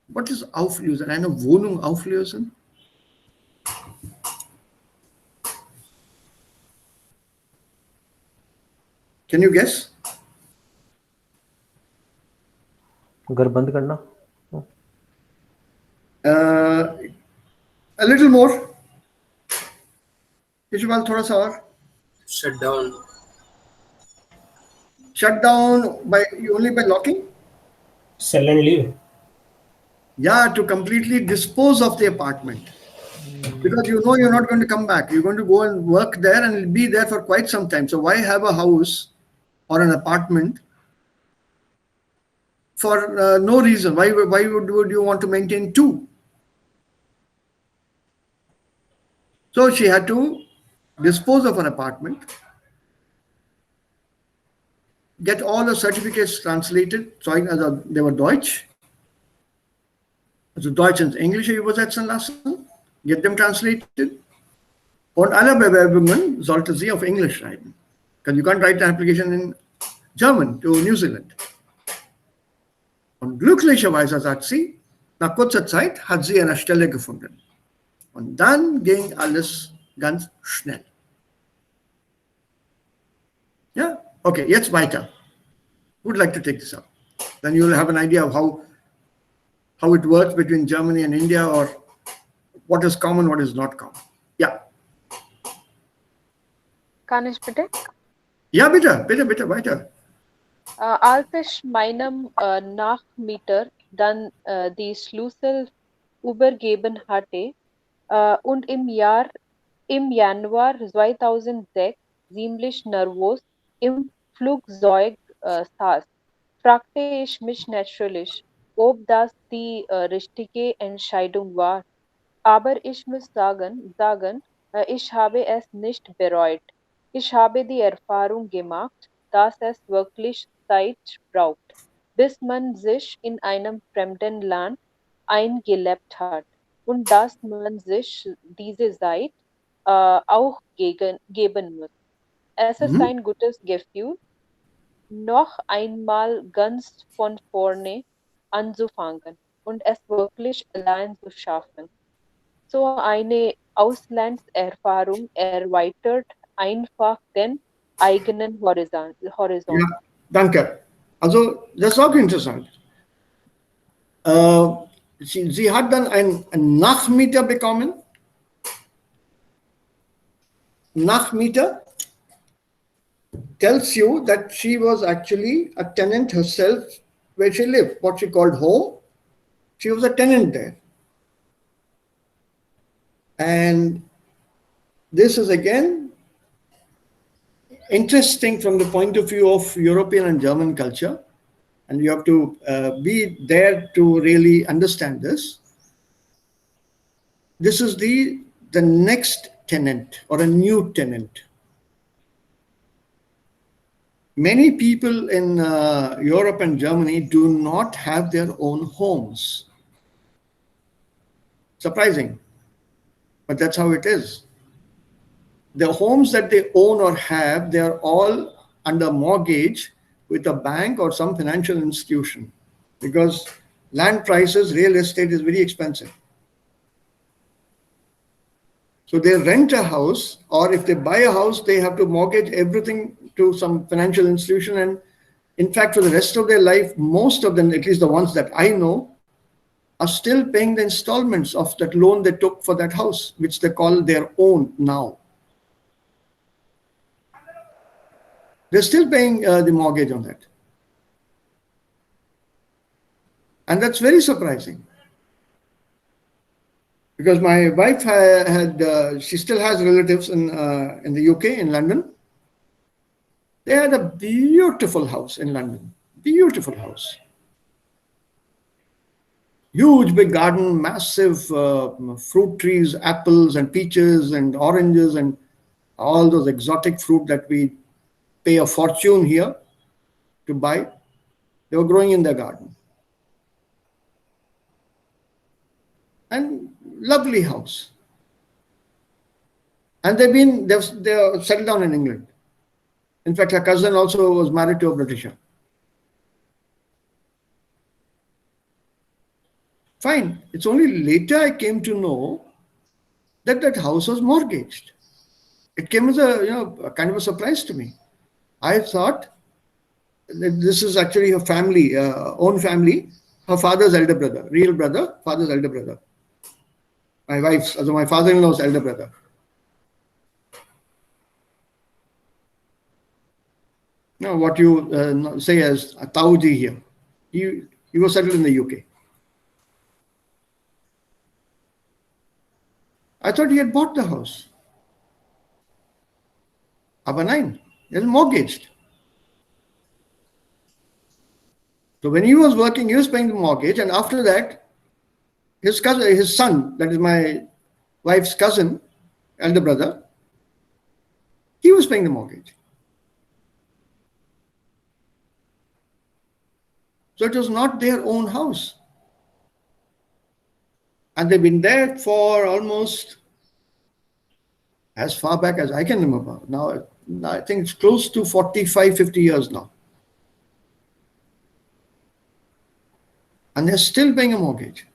Was ist auflösen? Eine Wohnung auflösen? Can you guess? घर बंद करना. A little more. Ishmael, थोड़ा सा और. Shut down. Shut down only by locking? Sell and leave. Yeah, to completely dispose of the apartment. Because you know you're not going to come back. You're going to go and work there and be there for quite some time. So why have a house or an apartment for no reason? Why would you want to maintain two? So she had to dispose of an apartment, get all the certificates translated. They were Deutsch. Also Deutsch und Englisch übersetzen lassen, get them translated. Und alle Bewerbungen sollte sie auf Englisch schreiben. Because you can't write an application in German to New Zealand. Und glücklicherweise, sagt sie, nach kurzer Zeit hat sie eine Stelle gefunden. Und dann ging alles ganz schnell. Ja, okay, jetzt weiter. Who would like to take this up? Then you will have an idea of how it works between Germany and India, or what is common, what is not common. Yeah. Kann ich bitte? Ja, bitte, weiter. Als ich meinem Nachmieter dann die Schlüssel übergeben hatte und im Januar 2006 ziemlich nervös im Flugzeug saß, fragte ich mich natürlich, ob das die richtige Entscheidung war. Aber ich muss sagen, ich habe es nicht bereut. Ich habe die Erfahrung gemacht, dass es wirklich Zeit braucht, bis man sich in einem fremden Land eingelebt hat und dass man sich diese Zeit auch geben muss. Es ist ein gutes Gefühl, noch einmal ganz von vorne anzufangen und es wirklich allein zu schaffen. So eine Auslandserfahrung erweitert einfach den eigenen Horizont. Ja, danke. Also, das ist auch interessant. Sie hat dann einen Nachmieter bekommen. Nachmieter tells you that she was actually a tenant herself where she lived, what she called home. She was a tenant there. And this is again interesting from the point of view of European and German culture. And you have to be there to really understand this. This is the next tenant or a new tenant. Many people in Europe and Germany do not have their own homes. Surprising, but that's how it is. The homes that they own or have, they're all under mortgage with a bank or some financial institution, because land prices, real estate is very expensive. So they rent a house, or if they buy a house, they have to mortgage everything to some financial institution. And in fact, for the rest of their life, most of them, at least the ones that I know, are still paying the installments of that loan they took for that house, which they call their own now. They're still paying the mortgage on that. And that's very surprising. Because my wife she still has relatives in the UK, in London. They had a beautiful house in London, beautiful house. Huge big garden, massive fruit trees, apples and peaches and oranges and all those exotic fruit that we pay a fortune here to buy. They were growing in their garden. And lovely house. And they're settled down in England. In fact, her cousin also was married to a Britisher. Fine. It's only later I came to know that that house was mortgaged. It came as a kind of a surprise to me. I thought that this is actually her family, own family, her father's elder brother, real brother, father's elder brother. My wife's, also my father-in-law's elder brother. Now, what you say as a Tauji here, he was settled in the UK. I thought he had bought the house. Aber nein, it was mortgaged. So when he was working, he was paying the mortgage, and after that, his son, that is my wife's cousin, elder brother, he was paying the mortgage. So it was not their own house. And they've been there for almost as far back as I can remember. Now I think it's close to 45, 50 years now. Und er still paying a mortgage.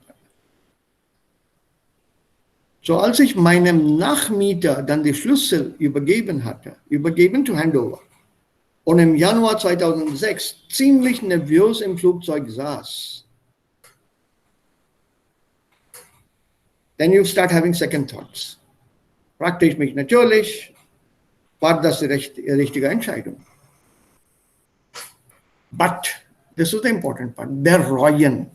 So als ich meinem Nachmieter dann die Schlüssel übergeben to handover, und im Januar 2006 ziemlich nervös im Flugzeug saß, then you start having second thoughts. Fragte ich mich natürlich, war das die richtige Entscheidung? But, this is the important part, bereuen.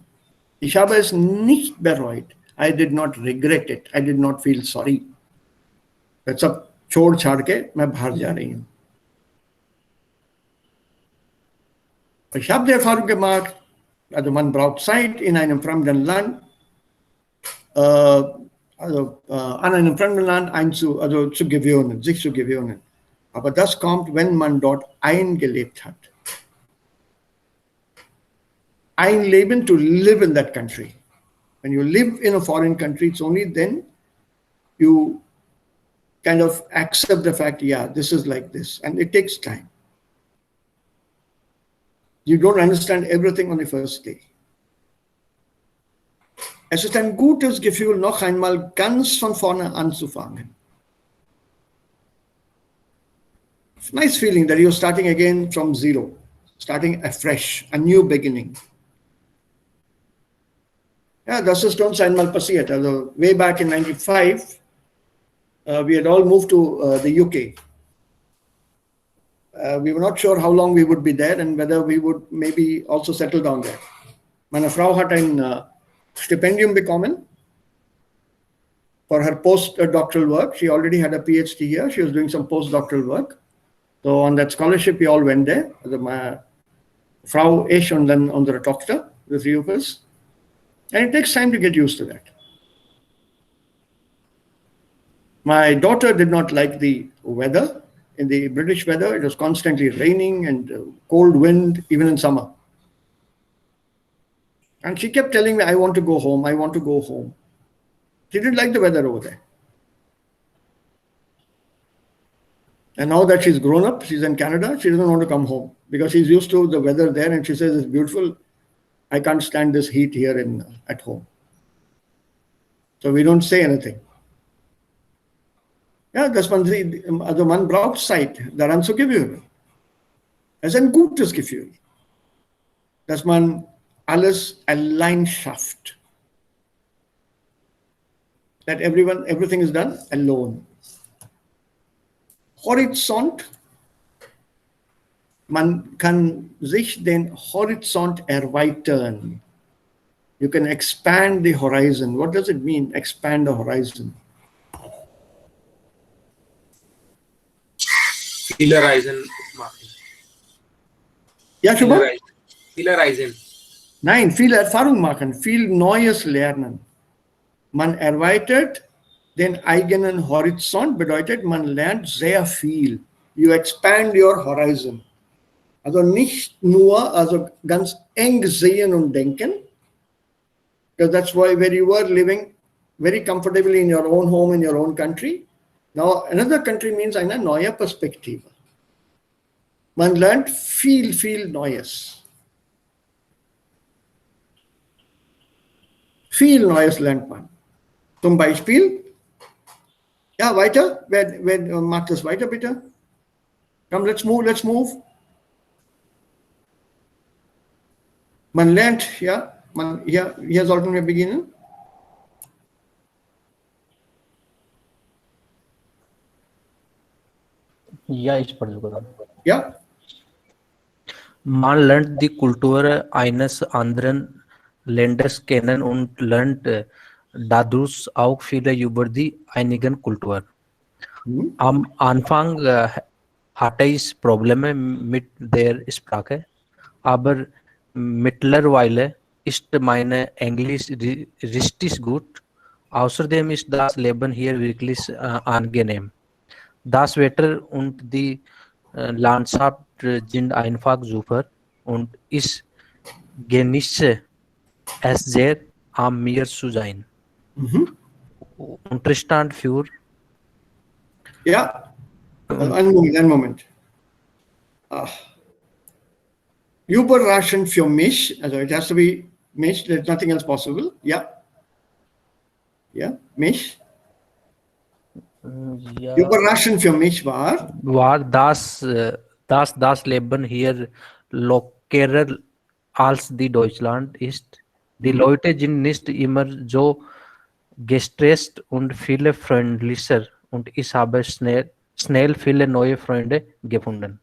Ich habe es nicht bereut. I did not regret it. I did not feel sorry. Das सब छोड़ छाड़ के मैं बाहर जा रही हूँ. Ich habe die Erfahrung gemacht, also man braucht Zeit in einem fremden Land, an einem fremden Land zu gewöhnen, sich zu gewöhnen. Aber das kommt, wenn man dort eingelebt hat. Einleben, to live in that country. When you live in a foreign country, it's only then you kind of accept the fact, yeah, this is like this. And it takes time. You don't understand everything on the first day. Es ist ein gutes Gefühl, noch einmal ganz von vorne anzufangen. It's a nice feeling that you're starting again from zero, starting afresh, a new beginning. Ja, das ist uns einmal passiert. Also way back in 95, we had all moved to the UK. We were not sure how long we would be there and whether we would maybe also settle down there. Meine Frau hat ein Stipendium bekommen for her postdoctoral work. She already had a PhD here. She was doing some postdoctoral work. So on that scholarship, we all went there. Also meine Frau, ich und dann unsere Tochter, the three of us. And it takes time to get used to that. My daughter did not like the weather. In the British weather, it was constantly raining and cold wind, even in summer. And she kept telling me, I want to go home, I want to go home. She didn't like the weather over there. And now that she's grown up, she's in Canada, she doesn't want to come home because she's used to the weather there and she says it's beautiful. I can't stand this heat here at home. So we don't say anything. Ja, dass man braucht Zeit, daran zu gewöhnen. Es ist ein gutes Gefühl, dass man alles allein schafft. That everything is done alone. Horizont, man kann sich den Horizont erweitern. You can expand the horizon. What does it mean, expand the horizon? Viele Reisen machen. Ja, schon mal? Viele Reisen. Nein, viel Erfahrung machen, viel Neues lernen. Man erweitert den eigenen Horizont, bedeutet, man lernt sehr viel. You expand your horizon. Also nicht nur ganz eng sehen und denken, because that's where you were living very comfortably in your own home, in your own country. Now, another country means eine neue Perspektive. Man lernt viel, viel Neues. Viel Neues lernt man. Zum Beispiel, ja, weiter, wer macht das weiter, bitte? Come, let's move. Man lernt, ja, hier sollten wir beginnen. Ja, ich versuche. Ja. Man lernt die Kultur eines anderen Landes kennen und lernt dadurch auch viele über die einigen Kultur. Am Anfang hatte ich Probleme mit der Sprache, aber mittlerweile ist meine Englisch richtig gut Außerdem ist das Leben hier wirklich angenehm. Das Wetter und die Landschaft sind einfach super und ich genieße es sehr, am Meer zu sein. Unterstand für Ja, also einen Moment. Überraschend für mich, also it has to be mich, there's nothing else possible. Ja. Ja, mich. ja, Überraschend für mich war, dass das Leben hier lockerer als die Deutschland ist. Die Leute sind nicht immer so gestresst und viel freundlicher und ich habe schnell viele neue Freunde gefunden.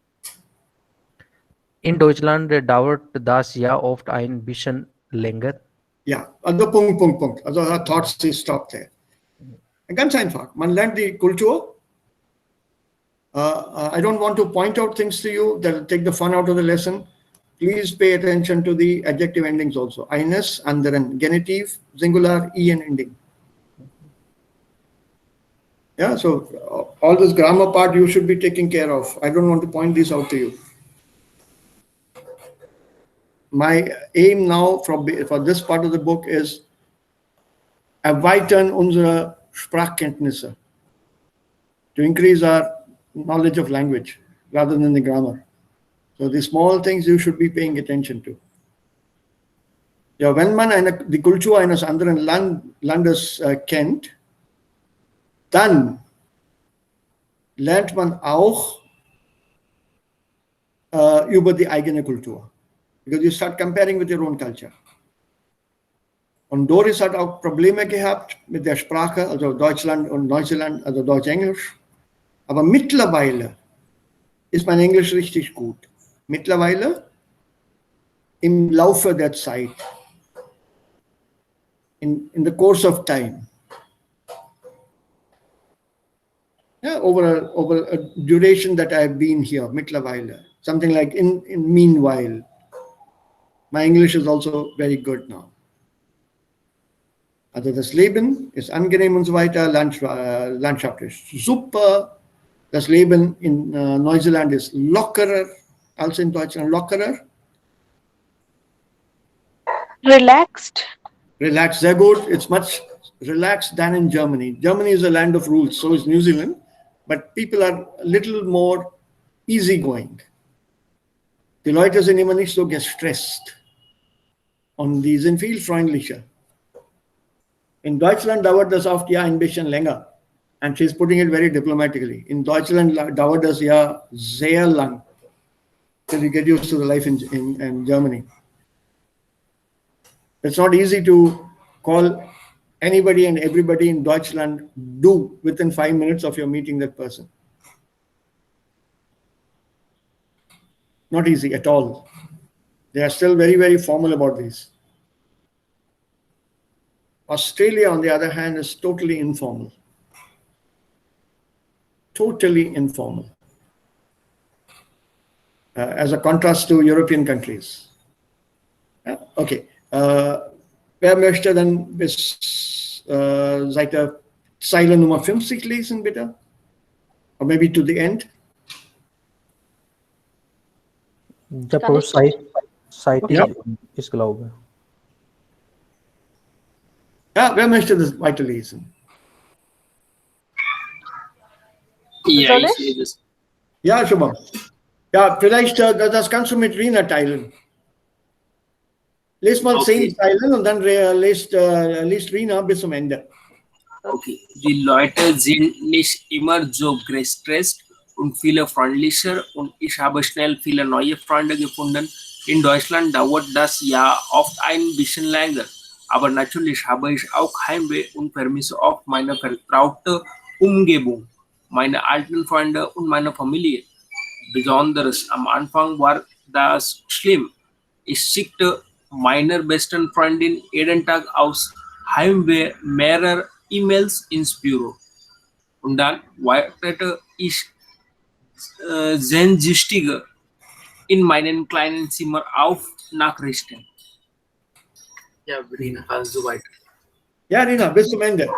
In Deutschland dauert das ja oft ein bisschen länger. ja, also Punkt. Also her thoughts is stop there. Ganz einfach, man lernt die Kultur. I don't want to point out things to you that will take the fun out of the lesson. Please pay attention to the adjective endings also. Eines, anderen, Genitiv, Singular, en ending. Yeah, so all this grammar part you should be taking care of. I don't want to point this out to you. My aim now for this part of the book is erweitern unsere Sprachkenntnisse, to increase our knowledge of language rather than the grammar. So the small things you should be paying attention to. Ja, wenn man die Kultur eines anderen Landes kennt, dann lernt man auch über die eigene Kultur. Because you start comparing with your own culture. Und Doris hat auch Probleme gehabt mit der Sprache, also Deutschland und Neuseeland, also Deutsch-Englisch. Aber mittlerweile ist mein Englisch richtig gut. Mittlerweile im Laufe der Zeit, in the course of time. Yeah, over a duration that I've been here, mittlerweile. Something like in meanwhile. My English is also very good now. Also das Leben ist angenehm und so weiter, Landschaft ist super. Das Leben in Neuseeland ist lockerer als in Deutschland, lockerer. Relaxed. Relaxed, sehr gut. It's much relaxed than in Germany. Germany is a land of rules, so is New Zealand, but people are a little more easygoing. Die Leute sind immer nicht so gestresst und die sind viel freundlicher. In Deutschland dauert das oft ja ein bisschen länger. And she's putting it very diplomatically. In Deutschland dauert das ja sehr lang till you get used to the life in Germany. It's not easy to call anybody and everybody in Deutschland du within 5 minutes of your meeting that person. Not easy at all. They are still very, very formal about this. Australia, on the other hand, is totally informal. Totally informal. As a contrast to European countries. Ja, okay. Wer möchte dann bis Seite Zeile Nummer 50 lesen, bitte? Or maybe to the end? Der Seite Ja. ist, glaube ich. Ja, wer möchte das weiterlesen? Ja, Soll ich ich? sehe das. Ja, schon mal. Ja, vielleicht das kannst du mit Rina teilen. Lies mal Okay. 10 Zeilen und dann liest Rina bis zum Ende. Okay. Die Leute sind nicht immer so gestresst und viele freundlicher und ich habe schnell viele neue Freunde gefunden. In Deutschland dauert das ja oft ein bisschen länger. Aber natürlich habe ich auch Heimweh und vermisse oft meine vertraute Umgebung, meine alten Freunde und meine Familie. Besonders am Anfang war das schlimm. Ich schickte meiner besten Freundin jeden Tag aus Heimweh mehrere E-Mails ins Büro. Und dann wartete ich sehnsüchtig in meinem kleinen Zimmer auf Nachrichten. Ja, Verena, kannst du weiter. Ja, Rina, bis zum Ende.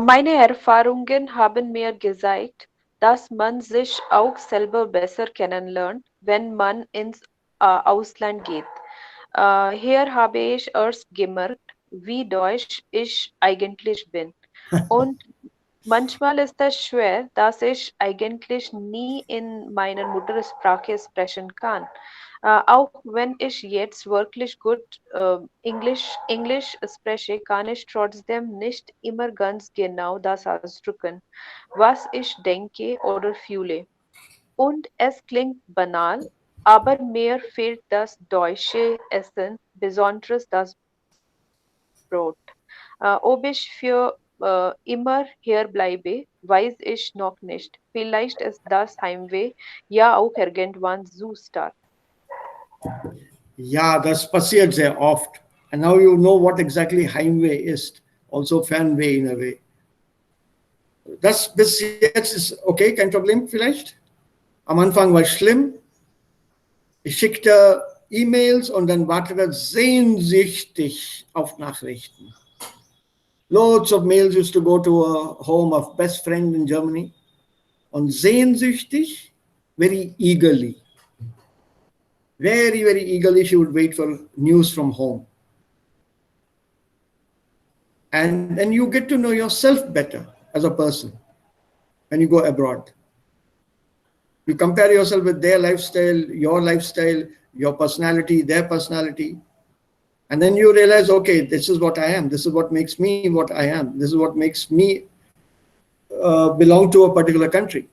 Meine Erfahrungen haben mir gezeigt, dass man sich auch selber besser kennenlernt, wenn man ins Ausland geht. Hier habe ich erst gemerkt, wie deutsch ich eigentlich bin. Und manchmal ist es schwer, dass ich eigentlich nie in meiner Muttersprache sprechen kann. Auch wenn ich jetzt wirklich gut Englisch spreche, kann ich trotzdem nicht immer ganz genau das ausdrücken, was ich denke oder fühle. Und es klingt banal, aber mir fehlt das deutsche Essen, besonders das Brot. Ob ich für immer hier bleibe, weiß ich noch nicht. Vielleicht ist das Heimweh ja auch irgendwann zu stark. Ja, das passiert sehr oft. And now you know what exactly Heimweh ist. Also Fernweh in a way. Das bis jetzt ist okay, kein Problem vielleicht. Am Anfang war es schlimm. Ich schickte E-Mails und dann wartete sehnsüchtig auf Nachrichten. Loads of mails used to go to a home of best friend in Germany. Und sehnsüchtig, very eagerly. Very, very eagerly she would wait for news from home. And then you get to know yourself better as a person when you go abroad. You compare yourself with their lifestyle, your personality, their personality. And then you realize, okay, this is what I am. This is what makes me what I am. This is what makes me belong to a particular country.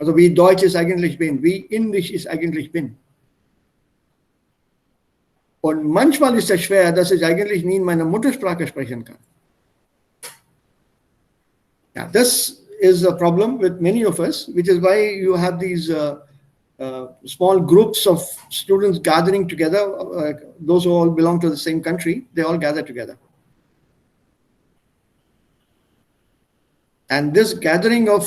Also wie Deutsch ist eigentlich bin, wie Indisch ist eigentlich bin. Und manchmal ist es schwer, dass ich eigentlich nie in meiner Muttersprache sprechen kann. Yeah, this is a problem with many of us, which is why you have these small groups of students gathering together. Those who all belong to the same country, they all gather together. And this gathering of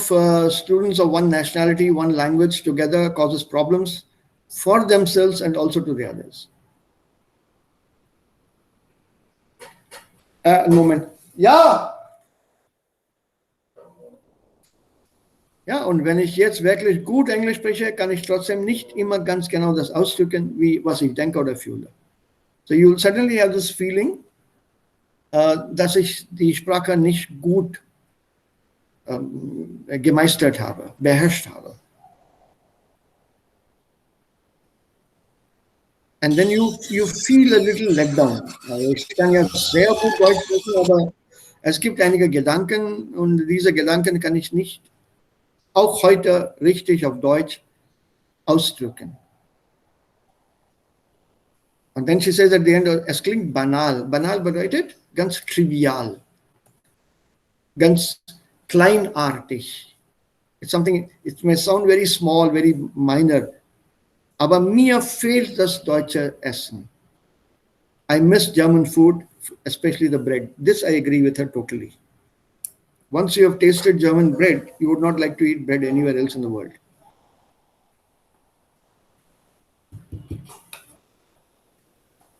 students of one nationality, one language together causes problems for themselves and also to the others. Einen Moment. Ja! Ja, und wenn ich jetzt wirklich gut Englisch spreche, kann ich trotzdem nicht immer ganz genau das ausdrücken, wie was ich denke oder fühle. So you'll suddenly have this feeling, dass ich die Sprache nicht gut gemeistert habe, beherrscht habe. And then you feel a little let down. Also ich kann ja sehr gut Deutsch sprechen, aber es gibt einige Gedanken und diese Gedanken kann ich nicht auch heute richtig auf Deutsch ausdrücken. Und then she says at the end, es klingt banal. Banal bedeutet ganz trivial, ganz kleinartig. It's something, it may sound very small, very minor, aber mir fehlt das deutsche Essen. I miss German food, especially the bread. This I agree with her totally. Once you have tasted German bread, you would not like to eat bread anywhere else in the world.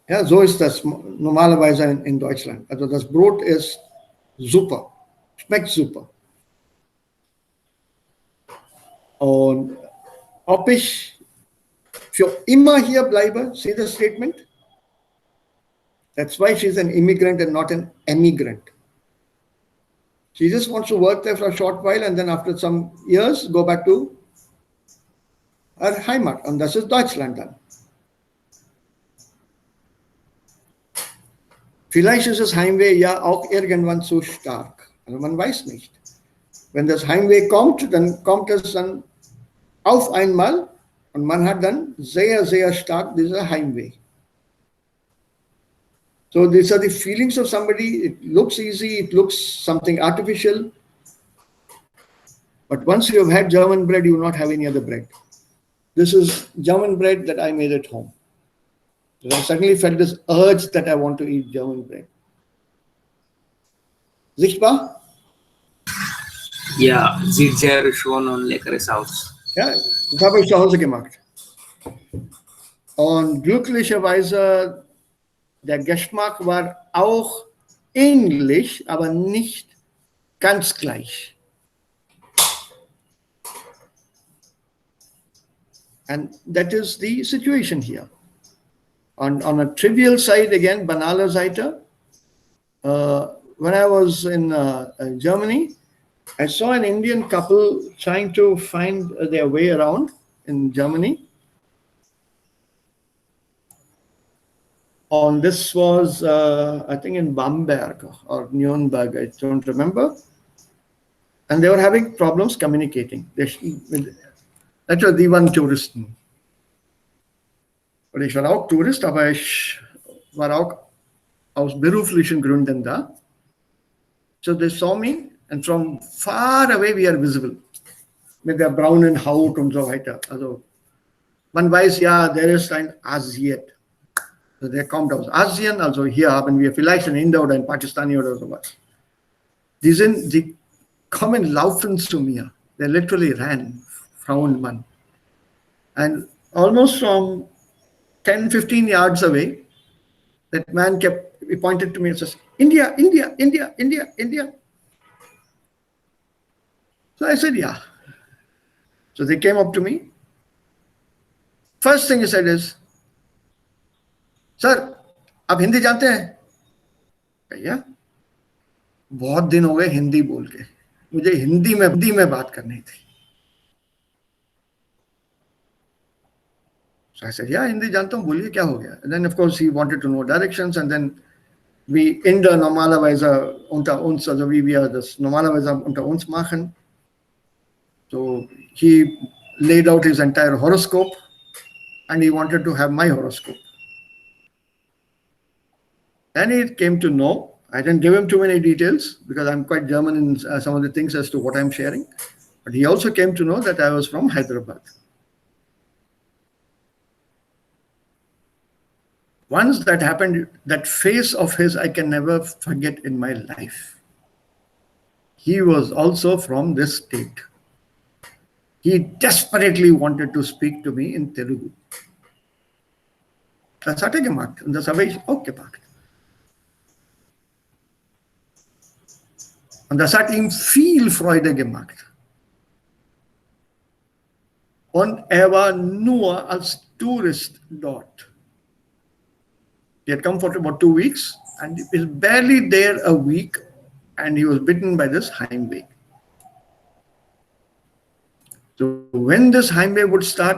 Ja, so ist das normalerweise in Deutschland. Also das Brot ist super, schmeckt super. Und ob ich für immer hier bleibe, see the statement? That's why she's an immigrant and not an emigrant. She just wants to work there for a short while and then after some years go back to her Heimat. Und das ist Deutschland dann. Vielleicht ist das Heimweh ja auch irgendwann zu stark. Also man weiß nicht. Wenn das Heimweh kommt, dann kommt es dann auf einmal und man hat dann sehr, sehr stark dieser Heimweh. So these are the feelings of somebody. It looks easy, it looks something artificial. But once you have had German bread, you will not have any other bread. This is German bread that I made at home. So I suddenly felt this urge that I want to eat German bread. Sichtbar? Ja, sieht sehr schön und leckeres aus. Ja, das habe ich zu Hause gemacht. Und glücklicherweise, der Geschmack war auch ähnlich, aber nicht ganz gleich. And that is the situation here. On a trivial side, again, banaler Seite, when I was in Germany, I saw an Indian couple trying to find their way around in Germany. And this was, I think, in Bamberg or Nuremberg, I don't remember. And they were having problems communicating. Das war die waren Touristen. Und ich war auch Tourist, aber ich war auch aus beruflichen Gründen da. So they saw me, and from far away we are visible. Mit der braunen Haut und so weiter. Also man weiß ja, der ist ein Asiat. Also der kommt aus Asien, also hier haben wir vielleicht einen Inder oder einen Pakistani oder sowas. Die kommen laufend zu mir. They literally ran, Frau und Mann. And almost from 10, 15 yards away, that man he pointed to me and says, India, India, India, India, India. So I said, yeah. So they came up to me. First thing he said is, sir आप हिंदी जानते हैं? भैया बहुत दिन हो गए हिंदी बोल के, मुझे हिंदी में बात करनी थी. So I said, yeah, Hindi जानता हूँ, बोलिए क्या हो गया? And then of course he wanted to know directions, and then we in der normalerweise unter uns, also wie wir das normalerweise unter uns machen. So he laid out his entire horoscope, and he wanted to have my horoscope. Then he came to know, I didn't give him too many details because I'm quite German in some of the things as to what I'm sharing. But he also came to know that I was from Hyderabad. Once that happened, that face of his I can never forget in my life. He was also from this state. He desperately wanted to speak to me in Telugu. Das hat gemacht und das habe ich auch gemacht. Und das hat ihm viel Freude gemacht. Und war nur als Tourist dort. He had come for about 2 weeks and he was barely there a week, and he was bitten by this Heimweh. So when this Heimweh would start,